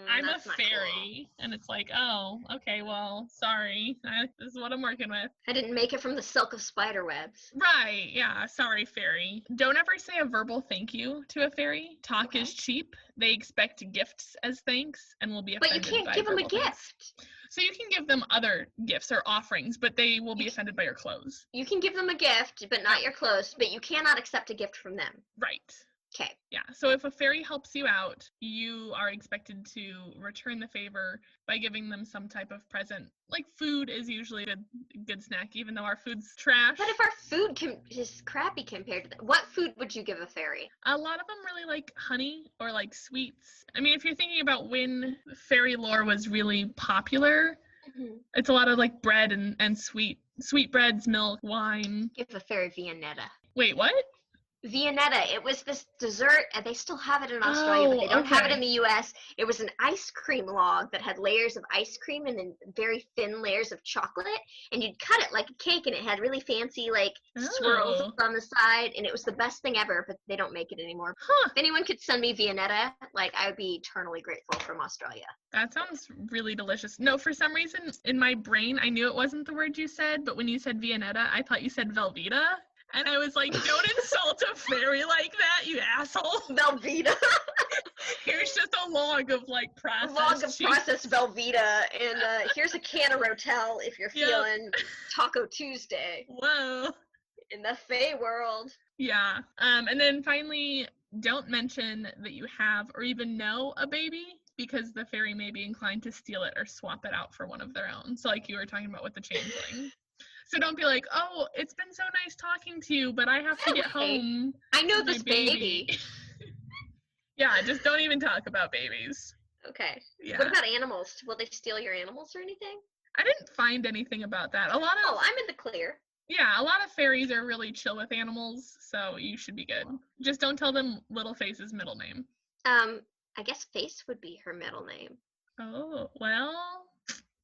A: I'm a fairy. Cool. And it's like, oh, okay, well, sorry, this is what I'm working with.
B: I didn't make it from the silk of spider webs.
A: Right, yeah, sorry, fairy. Don't ever say a verbal thank you to a fairy. Talk is cheap. They expect gifts as thanks and will be offended.
B: But you can't give them a gift.
A: So you can give them other gifts or offerings, but they will be offended by your clothes.
B: You can give them a gift, but not your clothes, but you cannot accept a gift from them.
A: Right.
B: Okay.
A: Yeah, so if a fairy helps you out, you are expected to return the favor by giving them some type of present. Like food is usually a good snack, even though our food's trash.
B: But if our food is crappy compared to that, what food would you give a fairy?
A: A lot of them really like honey or like sweets. I mean, if you're thinking about when fairy lore was really popular, it's a lot of like bread and sweetbreads, milk, wine.
B: Give a fairy Viennetta.
A: Wait, what?
B: Viennetta. It was this dessert, and they still have it in Australia, but they don't have it in the U.S. It was an ice cream log that had layers of ice cream and then very thin layers of chocolate, and you'd cut it like a cake, and it had really fancy like swirls on the side, and it was the best thing ever, but they don't make it anymore. If anyone could send me Viennetta, like I would be eternally grateful from Australia.
A: That sounds really delicious. No, for some reason in my brain, I knew it wasn't the word you said, but when you said Viennetta, I thought you said Velveeta. And I was like, don't insult a fairy like that, you asshole.
B: Velveeta.
A: Here's just a log of like processed
B: processed Velveeta, and here's a can of Rotel if you're feeling Taco Tuesday.
A: Whoa.
B: In the Fae world.
A: Yeah. And then finally, don't mention that you have or even know a baby, because the fairy may be inclined to steal it or swap it out for one of their own. So like you were talking about with the changeling. So don't be like, oh, it's been so nice talking to you, but I have to get home.
B: I know this baby.
A: Yeah, just don't even talk about babies.
B: Okay.
A: Yeah.
B: What about animals? Will they steal your animals or anything?
A: I didn't find anything about that. I'm
B: in the clear.
A: Yeah, a lot of fairies are really chill with animals, so you should be good. Just don't tell them Littleface's middle name.
B: I guess Face would be her middle name.
A: Oh, well.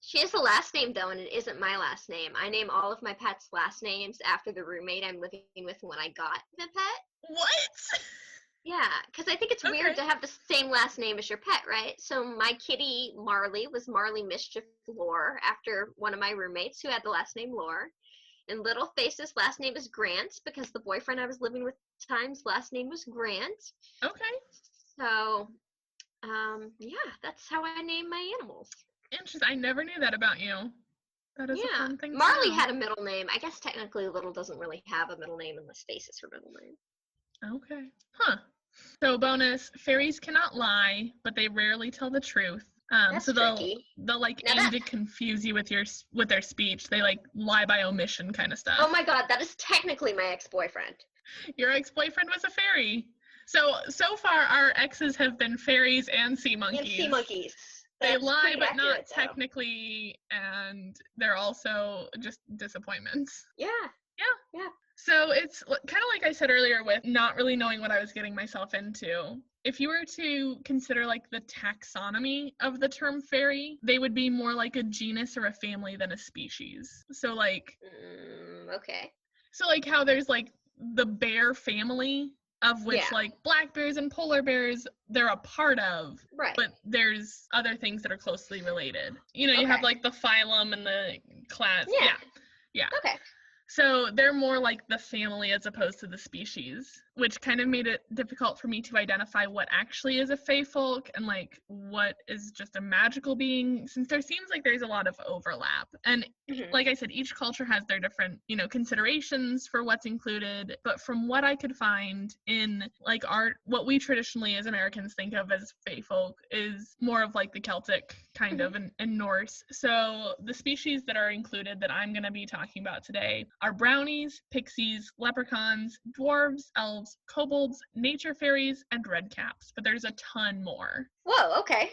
B: She has a last name, though, and it isn't my last name. I name all of my pets' last names after the roommate I'm living with when I got the pet.
A: What?
B: Yeah, because I think it's weird to have the same last name as your pet, right? So my kitty, Marley, was Marley Mischief Lore after one of my roommates who had the last name Lore. And Little Face's last name is Grant because the boyfriend I was living with at the time's last name was Grant.
A: Okay.
B: So, yeah, that's how I name my animals.
A: Interesting. I never knew that about you. That is a fun thing to
B: Marley
A: know.
B: had a middle name. I guess technically Little doesn't really have a middle name unless Face is her middle name.
A: Okay. Huh. So bonus, fairies cannot lie, but they rarely tell the truth.
B: That's
A: so
B: tricky.
A: they'll like
B: Now
A: aim to confuse you with their speech. They like lie by omission kind of stuff.
B: Oh my god, that is technically my ex-boyfriend.
A: Your ex-boyfriend was a fairy. So far our exes have been fairies and sea monkeys.
B: And sea monkeys.
A: They
B: That's
A: lie,
B: pretty
A: but
B: accurate,
A: not
B: though.
A: technically, and they're also just disappointments.
B: Yeah.
A: So it's kind of like I said earlier with not really knowing what I was getting myself into. If you were to consider like the taxonomy of the term fairy, they would be more like a genus or a family than a species. So like
B: Okay.
A: So like how there's like the bear family of which like black bears and polar bears they're a part of,
B: right?
A: But there's other things that are closely related. You know, you have like the phylum and the class. Yeah.
B: Okay.
A: So they're more like the family as opposed to the species, which kind of made it difficult for me to identify what actually is a fae folk and like what is just a magical being, since there seems like there's a lot of overlap. And like I said, each culture has their different, considerations for what's included. But from what I could find in like art, what we traditionally as Americans think of as fae folk is more of like the Celtic kind of and Norse. So the species that are included that I'm going to be talking about today are brownies, pixies, leprechauns, dwarves, elves, kobolds, nature fairies, and redcaps. But there's a ton more.
B: Whoa, okay.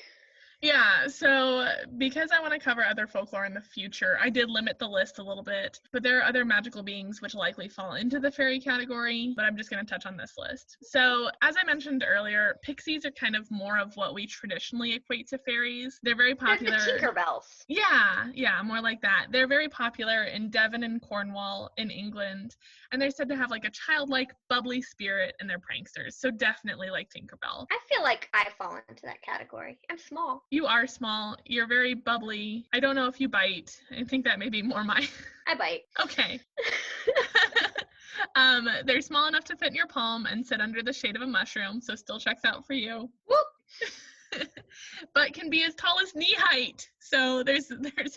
A: Yeah, so because I want to cover other folklore in the future, I did limit the list a little bit, but there are other magical beings which likely fall into the fairy category, but I'm just going to touch on this list. So, as I mentioned earlier, pixies are kind of more of what we traditionally equate to fairies. They're very popular.
B: They're the Tinkerbells.
A: Yeah, more like that. They're very popular in Devon and Cornwall in England, and they're said to have like a childlike, bubbly spirit, and they're pranksters, so definitely like Tinkerbell.
B: I feel like I fall into that category. I'm small.
A: You are small. You're very bubbly. I don't know if you bite. I think that may be more my...
B: I bite.
A: Okay. They're small enough to fit in your palm and sit under the shade of a mushroom, so still checks out for you.
B: Whoop.
A: But can be as tall as knee height. So there's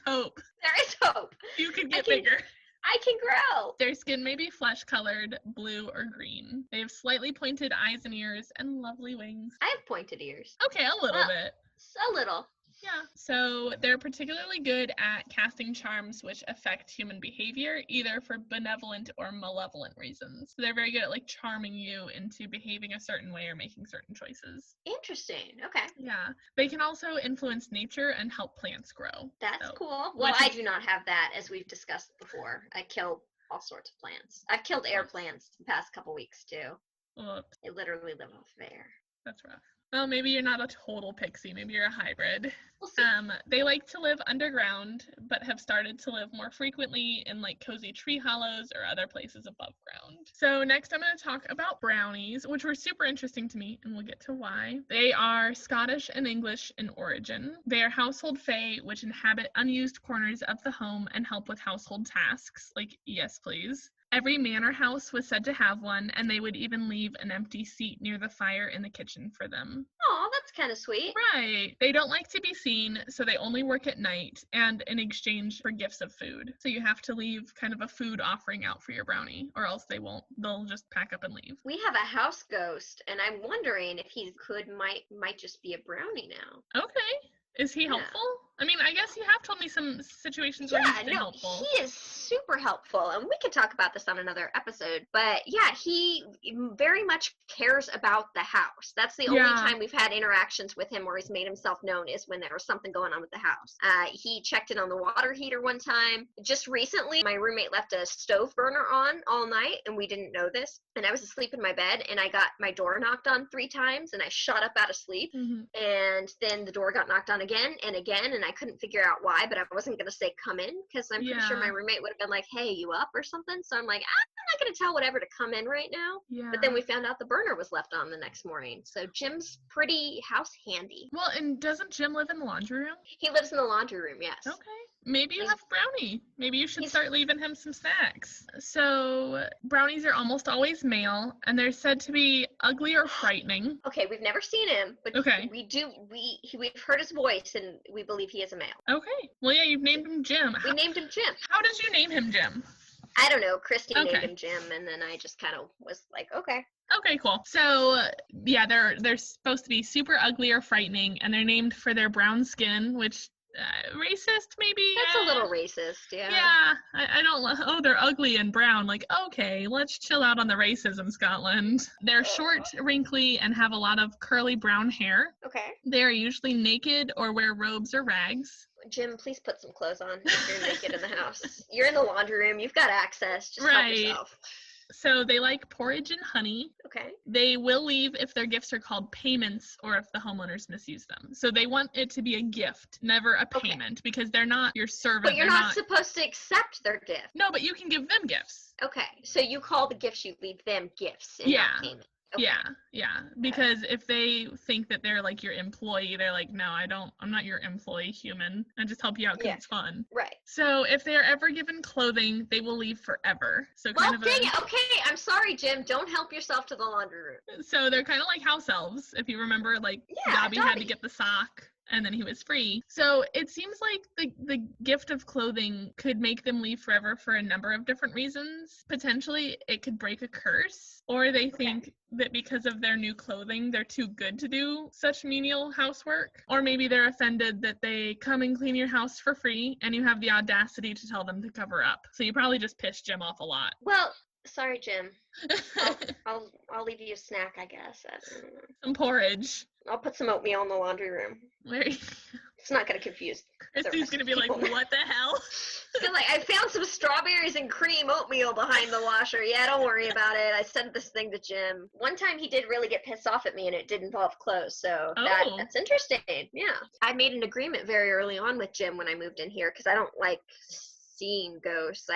A: hope.
B: There is hope.
A: You could get bigger.
B: I can grow.
A: Their skin may be flesh-colored, blue, or green. They have slightly pointed eyes and ears and lovely wings.
B: I have pointed ears.
A: Okay, a little bit.
B: So little.
A: Yeah. So they're particularly good at casting charms which affect human behavior, either for benevolent or malevolent reasons. So they're very good at like charming you into behaving a certain way or making certain choices.
B: Interesting. Okay.
A: Yeah. They can also influence nature and help plants grow.
B: That's cool. Well, I do not have that, as we've discussed before. I kill all sorts of plants. I've killed air plants the past couple weeks too.
A: Whoops.
B: They literally live off of air.
A: That's rough. Well, maybe you're not a total pixie. Maybe you're a hybrid.
B: We'll see.
A: They like to live underground, but have started to live more frequently in like cozy tree hollows or other places above ground. So next I'm going to talk about brownies, which were super interesting to me, and we'll get to why. They are Scottish and English in origin. They are household fae, which inhabit unused corners of the home and help with household tasks, like yes, please. Every manor house was said to have one, and they would even leave an empty seat near the fire in the kitchen for them.
B: Oh, that's kind of sweet.
A: Right. They don't like to be seen, so they only work at night and in exchange for gifts of food. So you have to leave kind of a food offering out for your brownie, or else they won't. They'll just pack up and leave.
B: We have a house ghost, and I'm wondering if he might just be a brownie now.
A: Okay. Is he helpful? I mean, I guess you have told me some situations where he's been helpful.
B: He is super helpful, and we could talk about this on another episode. But yeah, he very much cares about the house. That's the only time we've had interactions with him where he's made himself known is when there was something going on with the house. He checked in on the water heater one time. Just recently, my roommate left a stove burner on all night, and we didn't know this. And I was asleep in my bed, and I got my door knocked on 3 times, and I shot up out of sleep. And then the door got knocked on again, and I couldn't figure out why, but I wasn't going to say come in because I'm pretty sure my roommate would have been like, hey, you up or something? So I'm like, I'm not going to tell whatever to come in right now.
A: Yeah.
B: But then we found out the burner was left on the next morning. So Jim's pretty house handy.
A: Well, and doesn't Jim live in the laundry room?
B: He lives in the laundry room, yes.
A: Okay. Maybe you have Brownie. Maybe you should start leaving him some snacks. So brownies are almost always male, and they're said to be ugly or frightening.
B: Okay, we've never seen him, but we've heard his voice, and we believe he is a male.
A: Okay. Well, yeah, you've named him Jim.
B: We named him Jim.
A: How did you name him Jim?
B: I don't know. Christy named him Jim, and then I just kind of was like, okay.
A: Okay, cool. So, yeah, they're supposed to be super ugly or frightening, and they're named for their brown skin, which racist maybe.
B: That's a little racist, yeah.
A: Yeah, I don't. They're ugly and brown. Like, okay, let's chill out on the racism, Scotland. They're short, wrinkly, and have a lot of curly brown hair.
B: Okay.
A: They are usually naked or wear robes or rags.
B: Jim, please put some clothes on if you're naked in the house. You're in the laundry room. You've got access. Just help yourself.
A: So they like porridge and honey.
B: Okay.
A: They will leave if their gifts are called payments or if the homeowners misuse them. So they want it to be a gift, never a payment, because they're not your servant.
B: But you're not supposed to accept their gift.
A: No, but you can give them gifts.
B: Okay. So you call the gifts, you leave them gifts and not payment. Okay.
A: Yeah. Because if they think that they're like your employee, they're like, no, I'm not your employee human. I just help you out because it's fun.
B: Right.
A: So if they are ever given clothing, they will leave forever. So
B: dang it. Okay, I'm sorry, Jim. Don't help yourself to the laundry room.
A: So they're kind of like house elves. If you remember, like Dobby had to get the sock. And then he was free. So it seems like the gift of clothing could make them leave forever for a number of different reasons. Potentially, it could break a curse, or they think that because of their new clothing, they're too good to do such menial housework. Or maybe they're offended that they come and clean your house for free, and you have the audacity to tell them to cover up. So you probably just pissed Jim off a lot.
B: Well, sorry, Jim. I'll leave you a snack, I guess.
A: Some porridge.
B: I'll put some oatmeal in the laundry room. It's not going to confuse.
A: Christy's going to be like, what the hell?
B: Like, I found some strawberries and cream oatmeal behind the washer. Yeah, don't worry about it. I sent this thing to Jim. One time he did really get pissed off at me, and it did involve clothes. So that's interesting. Yeah. I made an agreement very early on with Jim when I moved in here because I don't like seeing ghosts.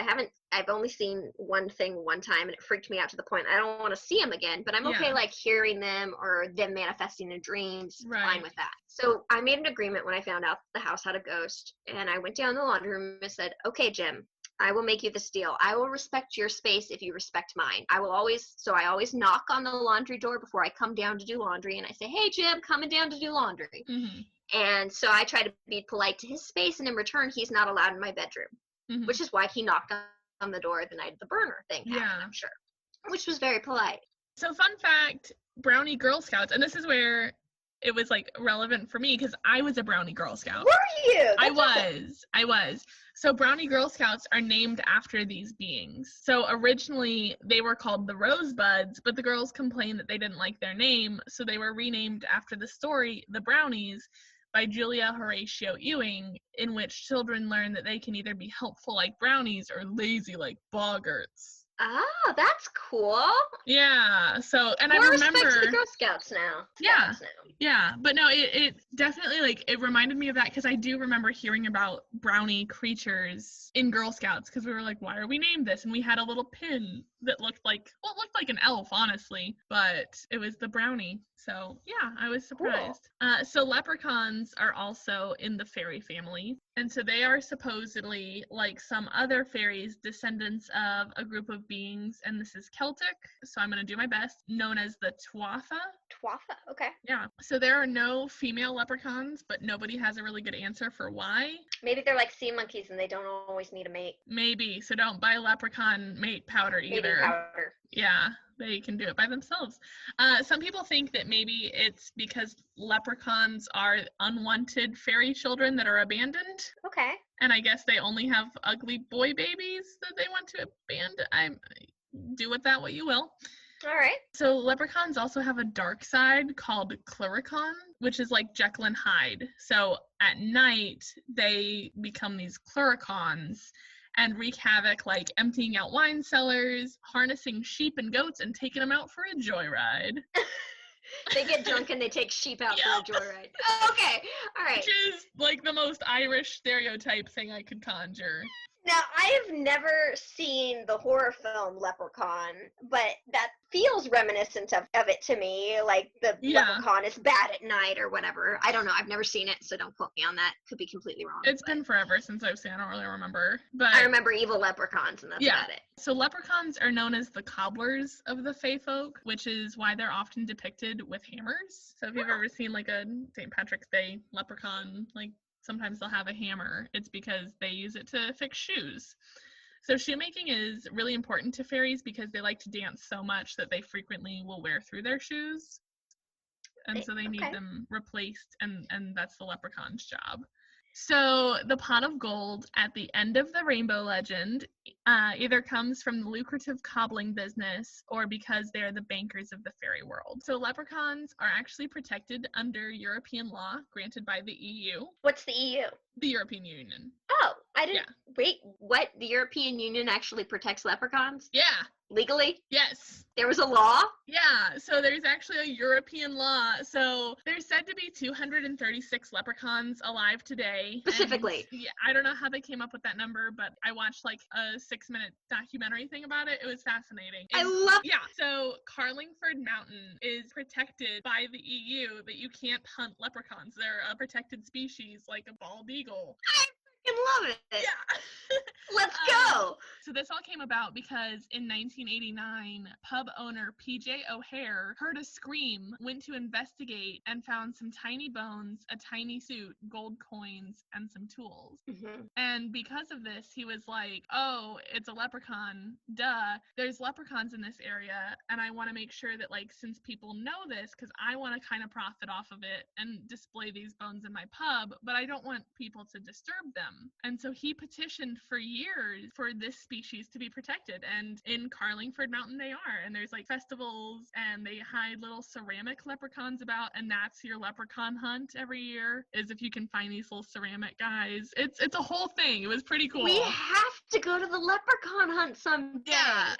B: I've only seen one thing one time, and it freaked me out to the point I don't want to see them again, but I'm okay like hearing them or them manifesting in dreams. Fine with that. So I made an agreement when I found out the house had a ghost, and I went down the laundry room and said, okay, Jim, I will make you this deal. I will respect your space if you respect mine. I always knock on the laundry door before I come down to do laundry, and I say, hey, Jim, coming down to do laundry. And so I try to be polite to his space, and in return, he's not allowed in my bedroom. Which is why he knocked on the door the night the burner thing happened, I'm sure. Which was very polite.
A: So fun fact, Brownie Girl Scouts, and this is where it was like relevant for me because I was a Brownie Girl Scout.
B: Were you?
A: I was. So Brownie Girl Scouts are named after these beings. So originally they were called the Rosebuds, but the girls complained that they didn't like their name, so they were renamed after the story, The Brownies, by Julia Horatio Ewing, in which children learn that they can either be helpful like brownies or lazy like boggarts.
B: Oh, that's cool.
A: Yeah. So, and
B: more
A: I remember
B: respect to the Girl Scouts now.
A: Yeah. But no, it definitely like it reminded me of that because I do remember hearing about brownie creatures in Girl Scouts because we were like, why are we named this? And we had a little pin that looked like an elf, honestly, but it was the brownie. So yeah, I was surprised. Cool. So leprechauns are also in the fairy family. And so they are supposedly, like some other fairies, descendants of a group of beings, and this is Celtic, so I'm going to do my best, known as the Tuatha.
B: Tuatha, okay.
A: Yeah. So there are no female leprechauns, but nobody has a really good answer for why.
B: Maybe they're like Seamonkeys and they don't always need a mate.
A: Maybe. So don't buy leprechaun mate powder either. better.
B: powder.
A: Yeah, they can do it by themselves. Some people think that maybe it's because leprechauns are unwanted fairy children that are abandoned.
B: Okay.
A: And I guess they only have ugly boy babies that they want to abandon. Do with that what you will.
B: All right.
A: So leprechauns also have a dark side called Cluricon, which is like Jekyll and Hyde. So at night, they become these Cluricons and wreak havoc, like emptying out wine cellars, harnessing sheep and goats, and taking them out for a joyride.
B: They get drunk and they take sheep out for a joyride. Okay, all right.
A: Which is like the most Irish stereotype thing I could conjure.
B: Now, I have never seen the horror film Leprechaun, but that feels reminiscent of it to me, like the leprechaun is bad at night or whatever. I don't know. I've never seen it, so don't quote me on that. Could be completely wrong.
A: It's been forever since I've seen it. I don't really remember. But
B: I remember evil leprechauns, and that's about it.
A: So leprechauns are known as the cobblers of the Fae folk, which is why they're often depicted with hammers. So if you've ever seen like a St. Patrick's Day leprechaun, like sometimes they'll have a hammer. It's because they use it to fix shoes. So shoemaking is really important to fairies because they like to dance so much that they frequently will wear through their shoes. And so they need them replaced, and that's the leprechaun's job. So the pot of gold at the end of the rainbow legend either comes from the lucrative cobbling business or because they're the bankers of the fairy world. So leprechauns are actually protected under European law granted by the EU.
B: What's the EU?
A: The European Union.
B: Oh, I didn't. Yeah. Wait, what? The European Union actually protects leprechauns?
A: Yeah.
B: Legally?
A: Yes.
B: There was a law?
A: Yeah, so there's actually a European law. So there's said to be 236 leprechauns alive today.
B: Specifically?
A: Yeah, I don't know how they came up with that number, but I watched like a 6-minute documentary thing about it. It was fascinating.
B: I love
A: Yeah, so Carlingford Mountain is protected by the EU that you can't hunt leprechauns. They're a protected species like a bald eagle.
B: I love it.
A: Yeah.
B: Let's go.
A: So this all came about because in 1989, pub owner PJ O'Hare heard a scream, went to investigate, and found some tiny bones, a tiny suit, gold coins, and some tools.
B: Mm-hmm.
A: And because of this, he was like, oh, it's a leprechaun. Duh. There's leprechauns in this area, and I want to make sure that, like, since people know this, because I want to kind of profit off of it and display these bones in my pub, but I don't want people to disturb them. And so he petitioned for years for this species to be protected, and in Carlingford Mountain they are, and there's like festivals, and they hide little ceramic leprechauns about, and that's your leprechaun hunt every year, is if you can find these little ceramic guys. It's a whole thing. It was pretty cool.
B: We have to go to the leprechaun hunt someday.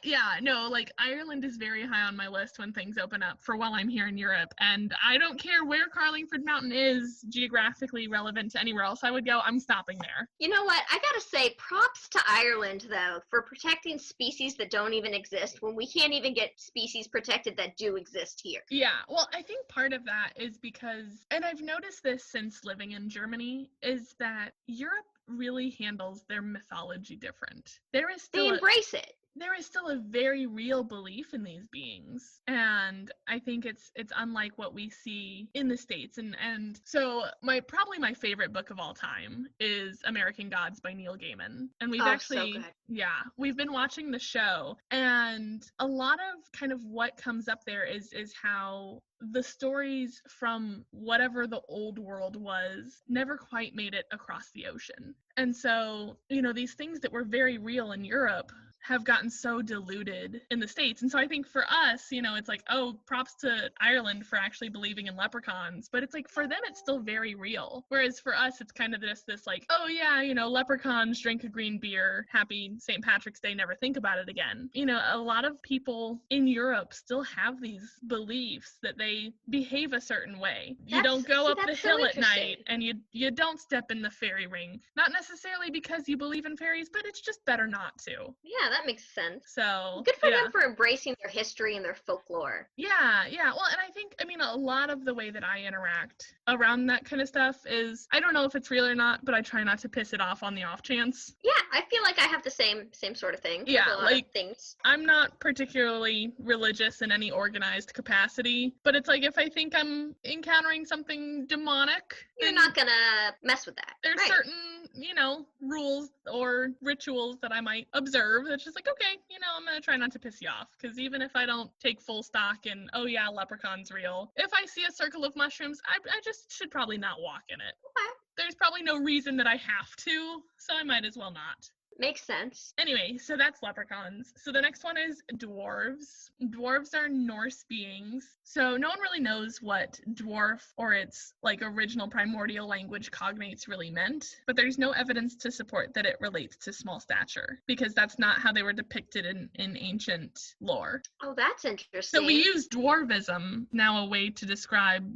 A: Yeah, no, like Ireland is very high on my list when things open up for while I'm here in Europe, and I don't care where Carlingford Mountain is geographically relevant to anywhere else I would go, I'm stopping there.
B: You know what? I gotta say, props to Ireland, though, for protecting species that don't even exist when we can't even get species protected that do exist here.
A: Yeah, well, I think part of that is because, and I've noticed this since living in Germany, is that Europe really handles their mythology different. There is still
B: they embrace it.
A: There is still a very real belief in these beings, and I think it's unlike what we see in the States. And so probably my favorite book of all time is American Gods by Neil Gaiman, and we've actually
B: so good.
A: Yeah, we've been watching the show, and a lot of kind of what comes up there is how the stories from whatever the old world was never quite made it across the ocean. And so, these things that were very real in Europe have gotten so diluted in the States. And so I think for us, it's like, oh, props to Ireland for actually believing in leprechauns. But it's like, for them, it's still very real. Whereas for us, it's kind of this like, oh yeah, leprechauns drink a green beer, happy St. Patrick's Day, never think about it again. A lot of people in Europe still have these beliefs that they behave a certain way. You don't go up the hill at night, and you don't step in the fairy ring. Not necessarily because you believe in fairies, but it's just better not to.
B: Yeah, that makes sense.
A: So
B: good for them for embracing their history and their folklore.
A: Yeah. Well, and I think, a lot of the way that I interact around that kind of stuff is, I don't know if it's real or not, but I try not to piss it off on the off chance.
B: Yeah, I feel like I have the same sort of thing.
A: Yeah, like
B: things.
A: I'm not particularly religious in any organized capacity, but it's like if I think I'm encountering something demonic,
B: you're not gonna mess with that.
A: There's certain rules or rituals that I might observe. It's just like, okay, I'm going to try not to piss you off. Because even if I don't take full stock in, oh yeah, leprechaun's real, if I see a circle of mushrooms, I just should probably not walk in it.
B: Okay.
A: There's probably no reason that I have to, so I might as well not.
B: Makes sense.
A: Anyway, so that's leprechauns. So the next one is dwarves. Dwarves are Norse beings. So no one really knows what dwarf or its original primordial language cognates really meant, but there's no evidence to support that it relates to small stature because that's not how they were depicted in ancient lore.
B: Oh, that's interesting.
A: So we use dwarvism now, a way to describe,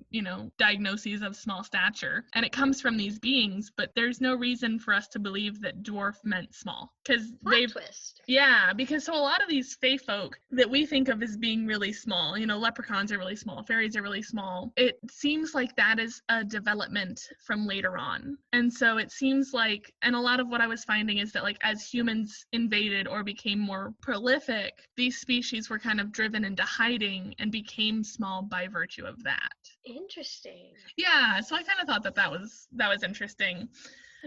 A: diagnoses of small stature, and it comes from these beings, but there's no reason for us to believe that dwarf meant small. Because
B: twist.
A: Yeah, because so a lot of these fae folk that we think of as being really small, leprechauns are really small, fairies are really small. It seems like that is a development from later on. And so it seems like, and a lot of what I was finding is that as humans invaded or became more prolific, these species were kind of driven into hiding and became small by virtue of that.
B: Interesting.
A: Yeah, so I kind of thought that was interesting.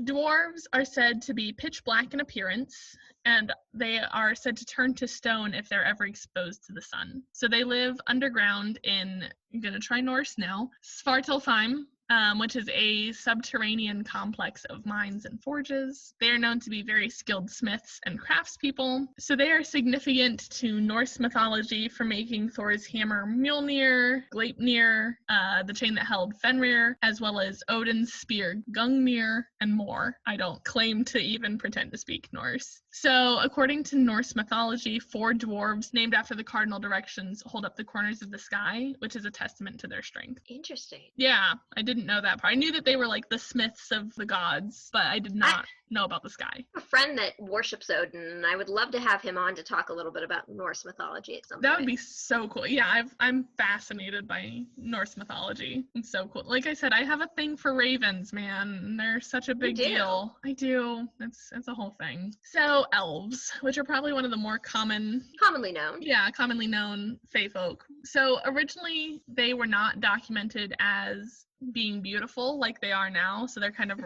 A: Dwarves are said to be pitch black in appearance, and they are said to turn to stone if they're ever exposed to the sun. So they live underground in, I'm going to try Norse now, Svartalfheim, which is a subterranean complex of mines and forges. They are known to be very skilled smiths and craftspeople. So they are significant to Norse mythology for making Thor's hammer Mjolnir, Gleipnir, the chain that held Fenrir, as well as Odin's spear Gungnir, and more. I don't claim to even pretend to speak Norse. So according to Norse mythology, 4 dwarves named after the cardinal directions hold up the corners of the sky, which is a testament to their strength.
B: Interesting.
A: Yeah, I didn't know that part. I knew that they were the smiths of the gods, but I did not know about the sky.
B: I have a friend that worships Odin, and I would love to have him on to talk a little bit about Norse mythology at some point.
A: That would be so cool. Yeah, I'm fascinated by Norse mythology. It's so cool. Like I said, I have a thing for ravens, man. They're such a big deal. I do. It's a whole thing. So elves, which are probably one of the more commonly known. Yeah, commonly known fae folk. So originally they were not documented as being beautiful like they are now, so they're kind of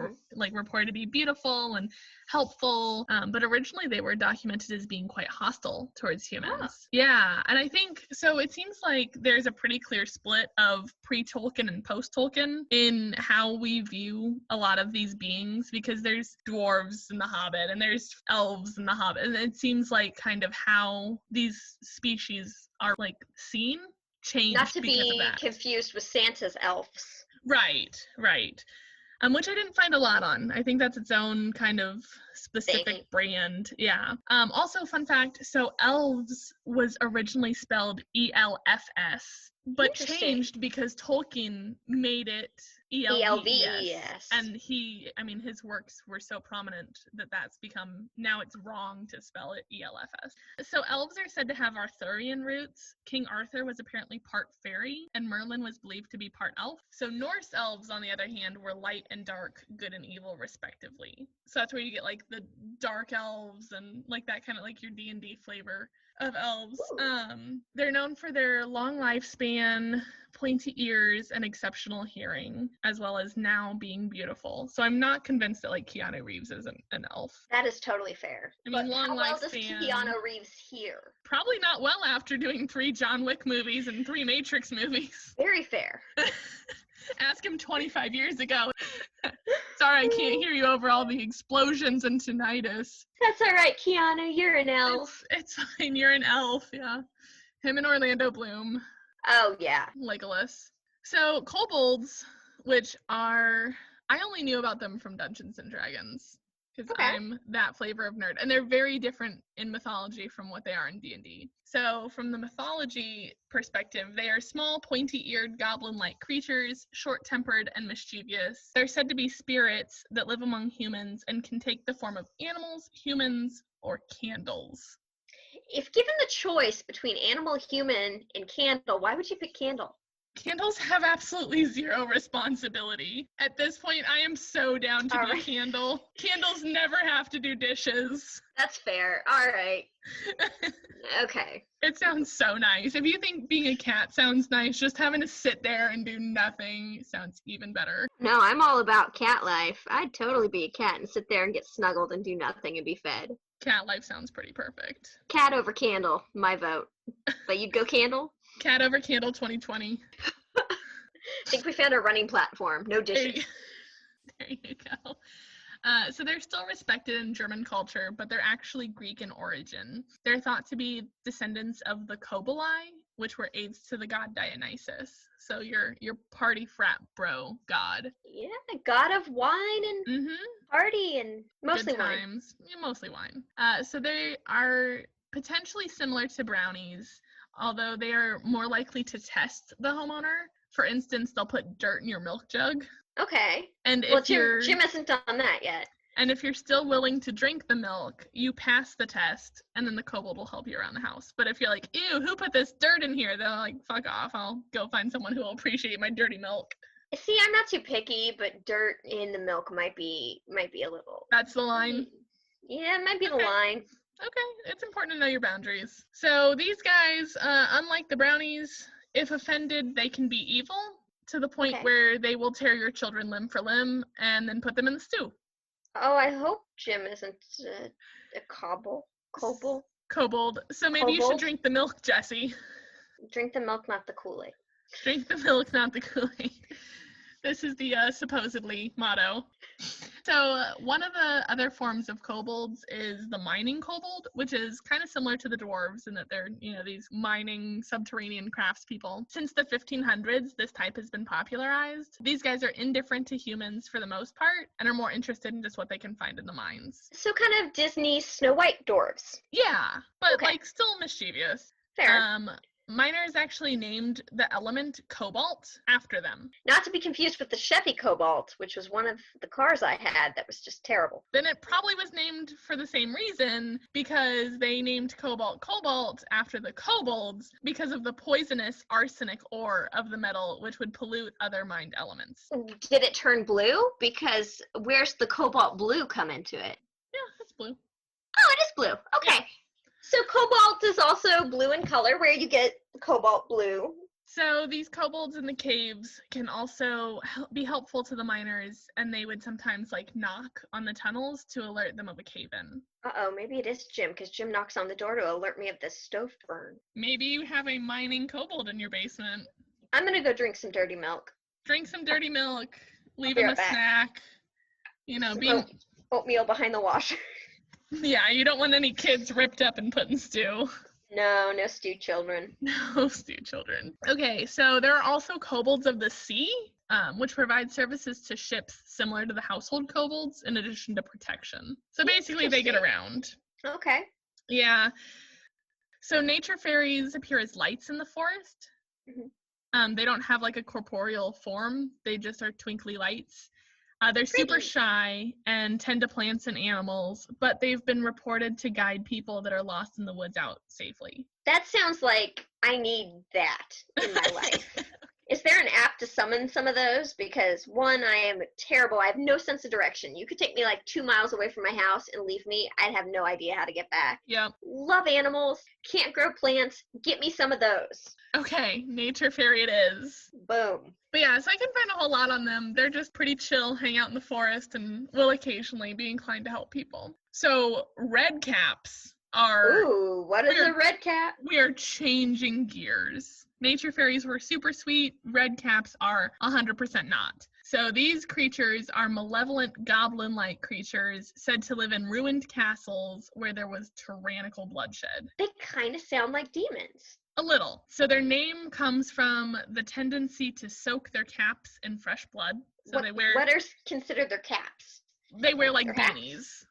A: reported to be beautiful and helpful, but originally they were documented as being quite hostile towards humans. Yeah, and I think so it seems like there's a pretty clear split of pre-Tolkien and post-Tolkien in how we view a lot of these beings, because there's dwarves in The Hobbit and there's elves in The Hobbit, and it seems like kind of how these species are seen changed.
B: Not to be confused with Santa's elves.
A: Right. Which I didn't find a lot on. I think that's its own kind of specific brand. Yeah. Also, fun fact, so elves was originally spelled ELFS, but changed because Tolkien made it ELVS. And his works were so prominent that that's become, now it's wrong to spell it ELFS. So elves are said to have Arthurian roots. King Arthur was apparently part fairy, and Merlin was believed to be part elf. So Norse elves, on the other hand, were light and dark, good and evil, respectively. So that's where you get the dark elves and that kind of your D&D flavor of elves. They're known for their long lifespan, pointy ears, and exceptional hearing, as well as now being beautiful. So I'm not convinced that Keanu Reeves isn't an elf.
B: That is totally fair.
A: I mean, long
B: how well
A: lifespan.
B: Does Keanu Reeves hear?
A: Probably not well after doing 3 John Wick movies and 3 Matrix movies.
B: Very fair.
A: Ask him 25 years ago. Sorry, I can't hear you over all the explosions and tinnitus.
B: That's all right, Keanu. You're an elf.
A: It's fine. You're an elf, yeah. Him and Orlando Bloom.
B: Oh, yeah.
A: Legolas. So, kobolds, which are... I only knew about them from Dungeons & Dragons, because I'm that flavor of nerd. And they're very different in mythology from what they are in D&D. So from the mythology perspective, they are small, pointy-eared, goblin-like creatures, short-tempered and mischievous. They're said to be spirits that live among humans and can take the form of animals, humans, or candles.
B: If given the choice between animal, human, and candle, why would you pick candle?
A: Candles have absolutely zero responsibility. At this point, I am so down to
B: All
A: be a
B: right.
A: candle. Candles never have to do dishes.
B: That's fair. All right. Okay.
A: It sounds so nice. If you think being a cat sounds nice, just having to sit there and do nothing sounds even better.
B: No, I'm all about cat life. I'd totally be a cat and sit there and get snuggled and do nothing and be fed.
A: Cat life sounds pretty perfect.
B: Cat over candle, my vote. But you'd go candle?
A: Cat over candle 2020.
B: I think we found a running platform. No
A: There
B: dishes.
A: you, there you go. So they're still respected in German culture, but they're actually Greek in origin. They're thought to be descendants of the Kobali, which were aides to the god Dionysus. So your party frat bro god.
B: Yeah, god of wine and
A: Mm-hmm.
B: party and mostly
A: Good
B: wine.
A: times. Yeah, mostly wine. So they are potentially similar to brownies, although they are more likely to test the homeowner. For instance, they'll put dirt in your milk jug.
B: Okay.
A: And
B: Well,
A: if you're
B: Jim hasn't done that yet.
A: and if you're still willing to drink the milk, you pass the test, and then the kobold will help you around the house. But if you're like, ew, who put this dirt in here? They're like, fuck off. I'll go find someone who will appreciate my dirty milk.
B: See, I'm not too picky, but dirt in the milk might be a little.
A: That's the line.
B: Yeah, it might be the
A: Okay.
B: line.
A: Okay, it's important to know your boundaries. So these guys, unlike the brownies, if offended, they can be evil to the point
B: Okay.
A: where they will tear your children limb for limb and then put them in the stew.
B: Oh, I hope Jim isn't a kobold.
A: Kobold. So maybe you should
B: Kobold?
A: drink the milk, Jesse.
B: Drink the milk, not the Kool-Aid.
A: Drink the milk, not the Kool-Aid. This is the supposedly motto. So one of the other forms of kobolds is the mining kobold, which is kind of similar to the dwarves in that they're, these mining subterranean craftspeople. Since the 1500s, this type has been popularized. These guys are indifferent to humans for the most part and are more interested in just what they can find in the mines.
B: So kind of Disney Snow White dwarves.
A: Yeah, but
B: Okay.
A: still mischievous.
B: Fair.
A: Miners actually named the element cobalt after them.
B: Not to be confused with the Chevy Cobalt, which was one of the cars I had that was just terrible.
A: Then it probably was named for the same reason, because they named cobalt after the kobolds because of the poisonous arsenic ore of the metal, which would pollute other mined elements.
B: Did it turn blue? Because where's the cobalt blue come into it?
A: Yeah, it's blue.
B: Oh, it is blue. Okay.
A: Yeah.
B: So cobalt is also blue in color, where you get cobalt blue.
A: So these kobolds in the caves can also be helpful to the miners, and they would sometimes knock on the tunnels to alert them of a cave-in.
B: Uh-oh, maybe it is Jim, because Jim knocks on the door to alert me of the stove burn.
A: Maybe you have a mining kobold in your basement.
B: I'm gonna go drink some dirty milk.
A: Drink some dirty milk, leave
B: be
A: him
B: right
A: a
B: back.
A: snack.
B: Oatmeal behind the washer.
A: Yeah, you don't want any kids ripped up and put in stew.
B: No stew children.
A: No stew children. Okay, so there are also kobolds of the sea, which provide services to ships similar to the household kobolds in addition to protection. So basically they get around.
B: Okay.
A: Yeah. So nature fairies appear as lights in the forest.
B: Mm-hmm.
A: They don't have a corporeal form. They just are twinkly lights. They're super shy and tend to plants and animals, but they've been reported to guide people that are lost in the woods out safely.
B: That sounds like I need that in my life. Is there an app to summon some of those? Because one, I am terrible. I have no sense of direction. You could take me 2 miles away from my house and leave me. I'd have no idea how to get back.
A: Yep.
B: Love animals. Can't grow plants. Get me some of those.
A: Okay, nature fairy it is.
B: Boom.
A: But yeah, so I can find a whole lot on them. They're just pretty chill, hang out in the forest, and will occasionally be inclined to help people. So red caps are...
B: Ooh, what is a red cap?
A: We are changing gears. Nature fairies were super sweet. Red caps are 100% not. So these creatures are malevolent goblin-like creatures said to live in ruined castles where there was tyrannical bloodshed.
B: They kind of sound like demons.
A: A little. So their name comes from the tendency to soak their caps in fresh blood. So
B: what are considered their caps?
A: They wear
B: Their
A: beanies,
B: hats?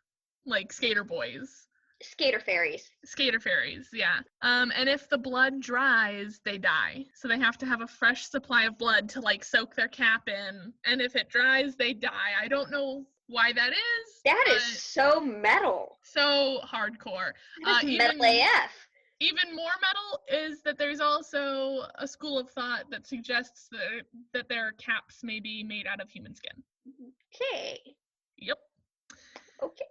A: like skater boys.
B: Skater fairies.
A: Skater fairies, yeah. And if the blood dries, they die. So they have to have a fresh supply of blood to soak their cap in. And if it dries, they die. I don't know why that is.
B: That is so metal.
A: So hardcore.
B: That is metal AF.
A: Even more metal is that there's also a school of thought that suggests that their caps may be made out of human skin.
B: Okay.
A: Yep.
B: Okay.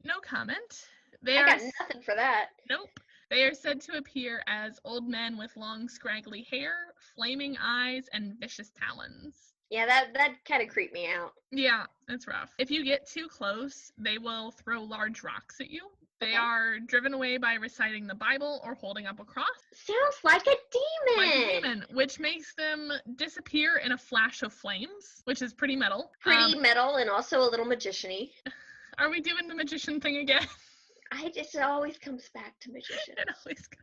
A: No comment.
B: I got nothing for that.
A: Nope. They are said to appear as old men with long, scraggly hair, flaming eyes, and vicious talons.
B: Yeah, that kind of creeped me out.
A: Yeah, it's rough. If you get too close, they will throw large rocks at you. They
B: Okay.
A: are driven away by reciting the Bible or holding up a cross.
B: Sounds like a demon.
A: Like a demon, which makes them disappear in a flash of flames, which is pretty metal.
B: Pretty metal and also a little magician-y.
A: Are we doing the magician thing again?
B: It always comes back to magician.
A: It always comes.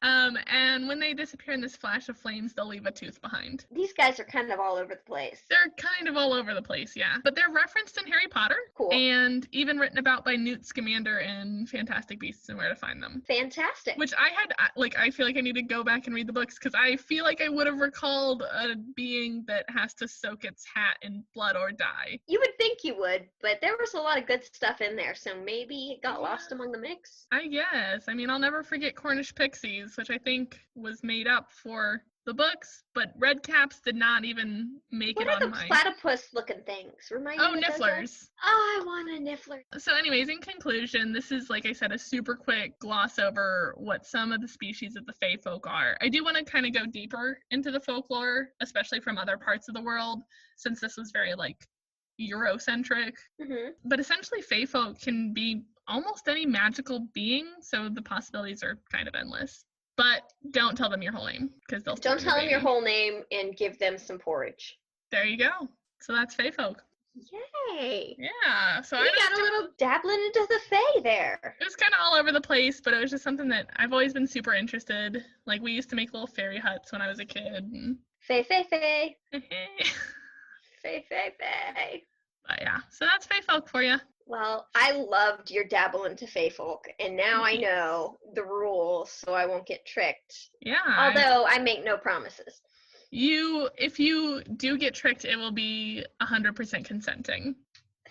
A: And when they disappear in this flash of flames, they'll leave a tooth behind.
B: These guys are kind of all over the place.
A: They're kind of all over the place, yeah. But they're referenced in Harry Potter.
B: Cool.
A: And even written about by Newt Scamander in Fantastic Beasts and Where to Find Them.
B: Fantastic.
A: Which I feel like I need to go back and read the books because I feel like I would have recalled a being that has to soak its hat in blood or die.
B: You would think you would, but there was a lot of good stuff in there, so maybe it got lost among the mix.
A: I guess. I mean, I'll never forget Cornish Pixies, which I think was made up for the books, but red caps did not even make it on
B: What
A: my...
B: are the platypus-looking things? Remind me.
A: Nifflers.
B: Oh, I want a niffler.
A: So anyways, in conclusion, this is, like I said, a super quick gloss over what some of the species of the Fae folk are. I do want to kind of go deeper into the folklore, especially from other parts of the world, since this was very, like, Eurocentric.
B: Mm-hmm.
A: But essentially, Fae folk can be almost any magical being, so the possibilities are kind of endless. But don't tell them your whole name, because they'll...
B: Don't tell them your whole name and give them some porridge.
A: There you go. So that's Fae folk.
B: Yay!
A: Yeah. So
B: we got a little dabbling into the Fae there.
A: It was kind of all over the place, but it was just something that I've always been super interested. Like, we used to make little fairy huts when I was a kid. And...
B: Fae. Fae.
A: But yeah, so that's Fae folk for you.
B: Well, I loved your dabble into Fae folk, and now I know the rules, so I won't get tricked.
A: Yeah.
B: Although I make no promises.
A: If you do get tricked, it will be 100% consenting.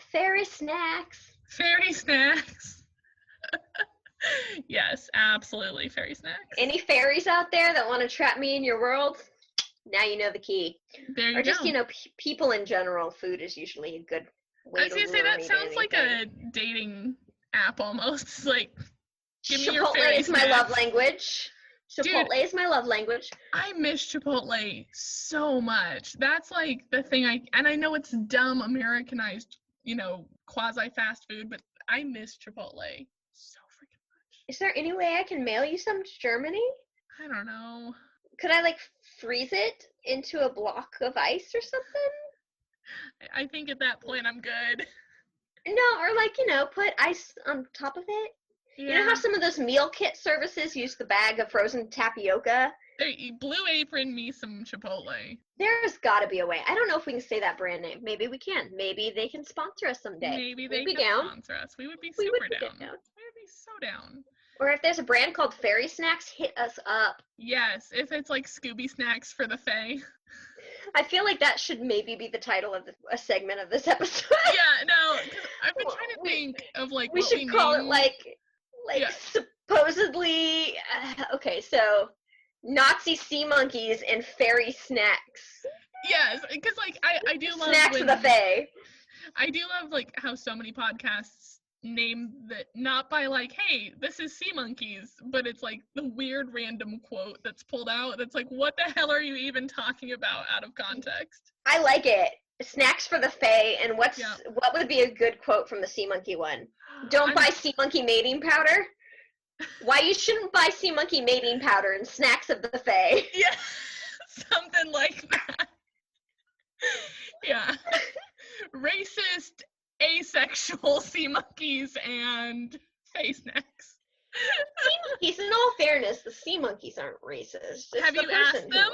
B: Fairy snacks.
A: Fairy snacks. Yes, absolutely, fairy snacks.
B: Any fairies out there that want to trap me in your world? Now you know the key.
A: There you go.
B: Or just, people in general, food is usually a good way to
A: I was going to say, that sounds like a dating app almost. It's like, give me your fairy
B: Chipotle is my love language. Chipotle is my love language.
A: I miss Chipotle so much. That's like the thing and I know it's dumb Americanized, quasi-fast food, but I miss Chipotle so freaking much.
B: Is there any way I can mail you some to Germany?
A: I don't know.
B: Could I, freeze it into a block of ice or something?
A: I think at that point I'm good.
B: No, or put ice on top of it. Yeah. You know how some of those meal kit services use the bag of frozen tapioca?
A: Blue Apron me some Chipotle.
B: There's got to be a way. I don't know if we can say that brand name. Maybe we can. Maybe they can sponsor us someday.
A: Maybe they can sponsor us. We would be super down. We would be so down.
B: Or if there's a brand called Fairy Snacks, hit us up.
A: Yes, if it's like Scooby Snacks for the Fae.
B: I feel like that should maybe be the title of a segment of this episode.
A: Yeah, no, because I've been trying to think of
B: we should call it supposedly. Okay, so Nazi sea monkeys and fairy snacks.
A: Yes, because I do love
B: snacks for the Fae.
A: I do love how so many podcasts name that not by hey, this is Seamonkeys, but it's the weird random quote that's pulled out that's what the hell are you even talking about out of context?
B: I like it. Snacks for the Fae, and what would be a good quote from the sea monkey one? Don't buy sea monkey mating powder. Why you shouldn't buy sea monkey mating powder and snacks of the Fae.
A: Yeah, something like that. Yeah. Racist, asexual sea monkeys and Fae snacks.
B: Sea monkeys, in all fairness, the sea monkeys aren't racist. It's
A: Have you asked them?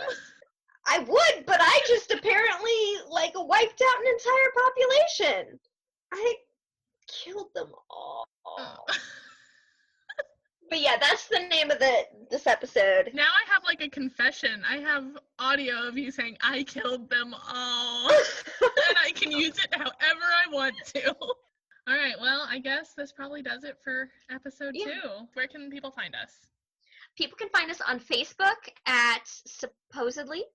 B: I would, but I just apparently wiped out an entire population. I killed them all.
A: Oh.
B: But yeah, that's the name of this episode.
A: Now I have a confession. I have audio of you saying, I killed them all. And I can use it however I want to. All right. Well, I guess this probably does it for episode
B: Yeah.
A: 2. Where can people find us?
B: People can find us on Facebook at Supposedly.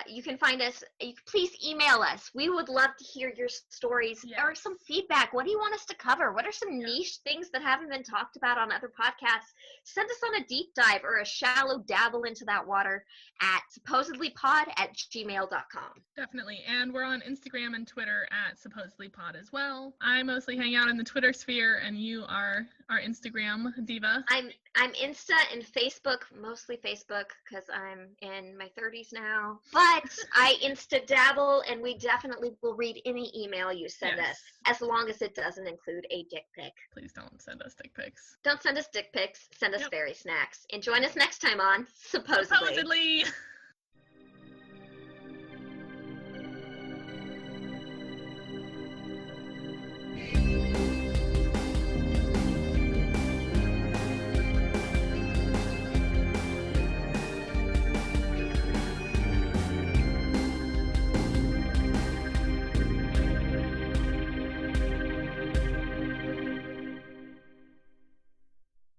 B: You can find us, please email us. We would love to hear your stories or
A: Yes.
B: some feedback. What do you want us to cover? What are some
A: Yeah.
B: niche things that haven't been talked about on other podcasts? Send us on a deep dive or a shallow dabble into that water at supposedlypod@gmail.com.
A: Definitely. And we're on Instagram and Twitter at supposedlypod as well. I mostly hang out in the Twitter sphere, and you are our Instagram diva.
B: I'm Insta and Facebook, mostly Facebook, because I'm in my 30s now. But I Insta dabble, and we definitely will read any email you send
A: Yes.
B: us, as long as it doesn't include a dick pic.
A: Please don't send us dick pics.
B: Don't send us dick pics. Send us
A: Yep.
B: fairy snacks. And join us next time on Supposedly.
A: Supposedly.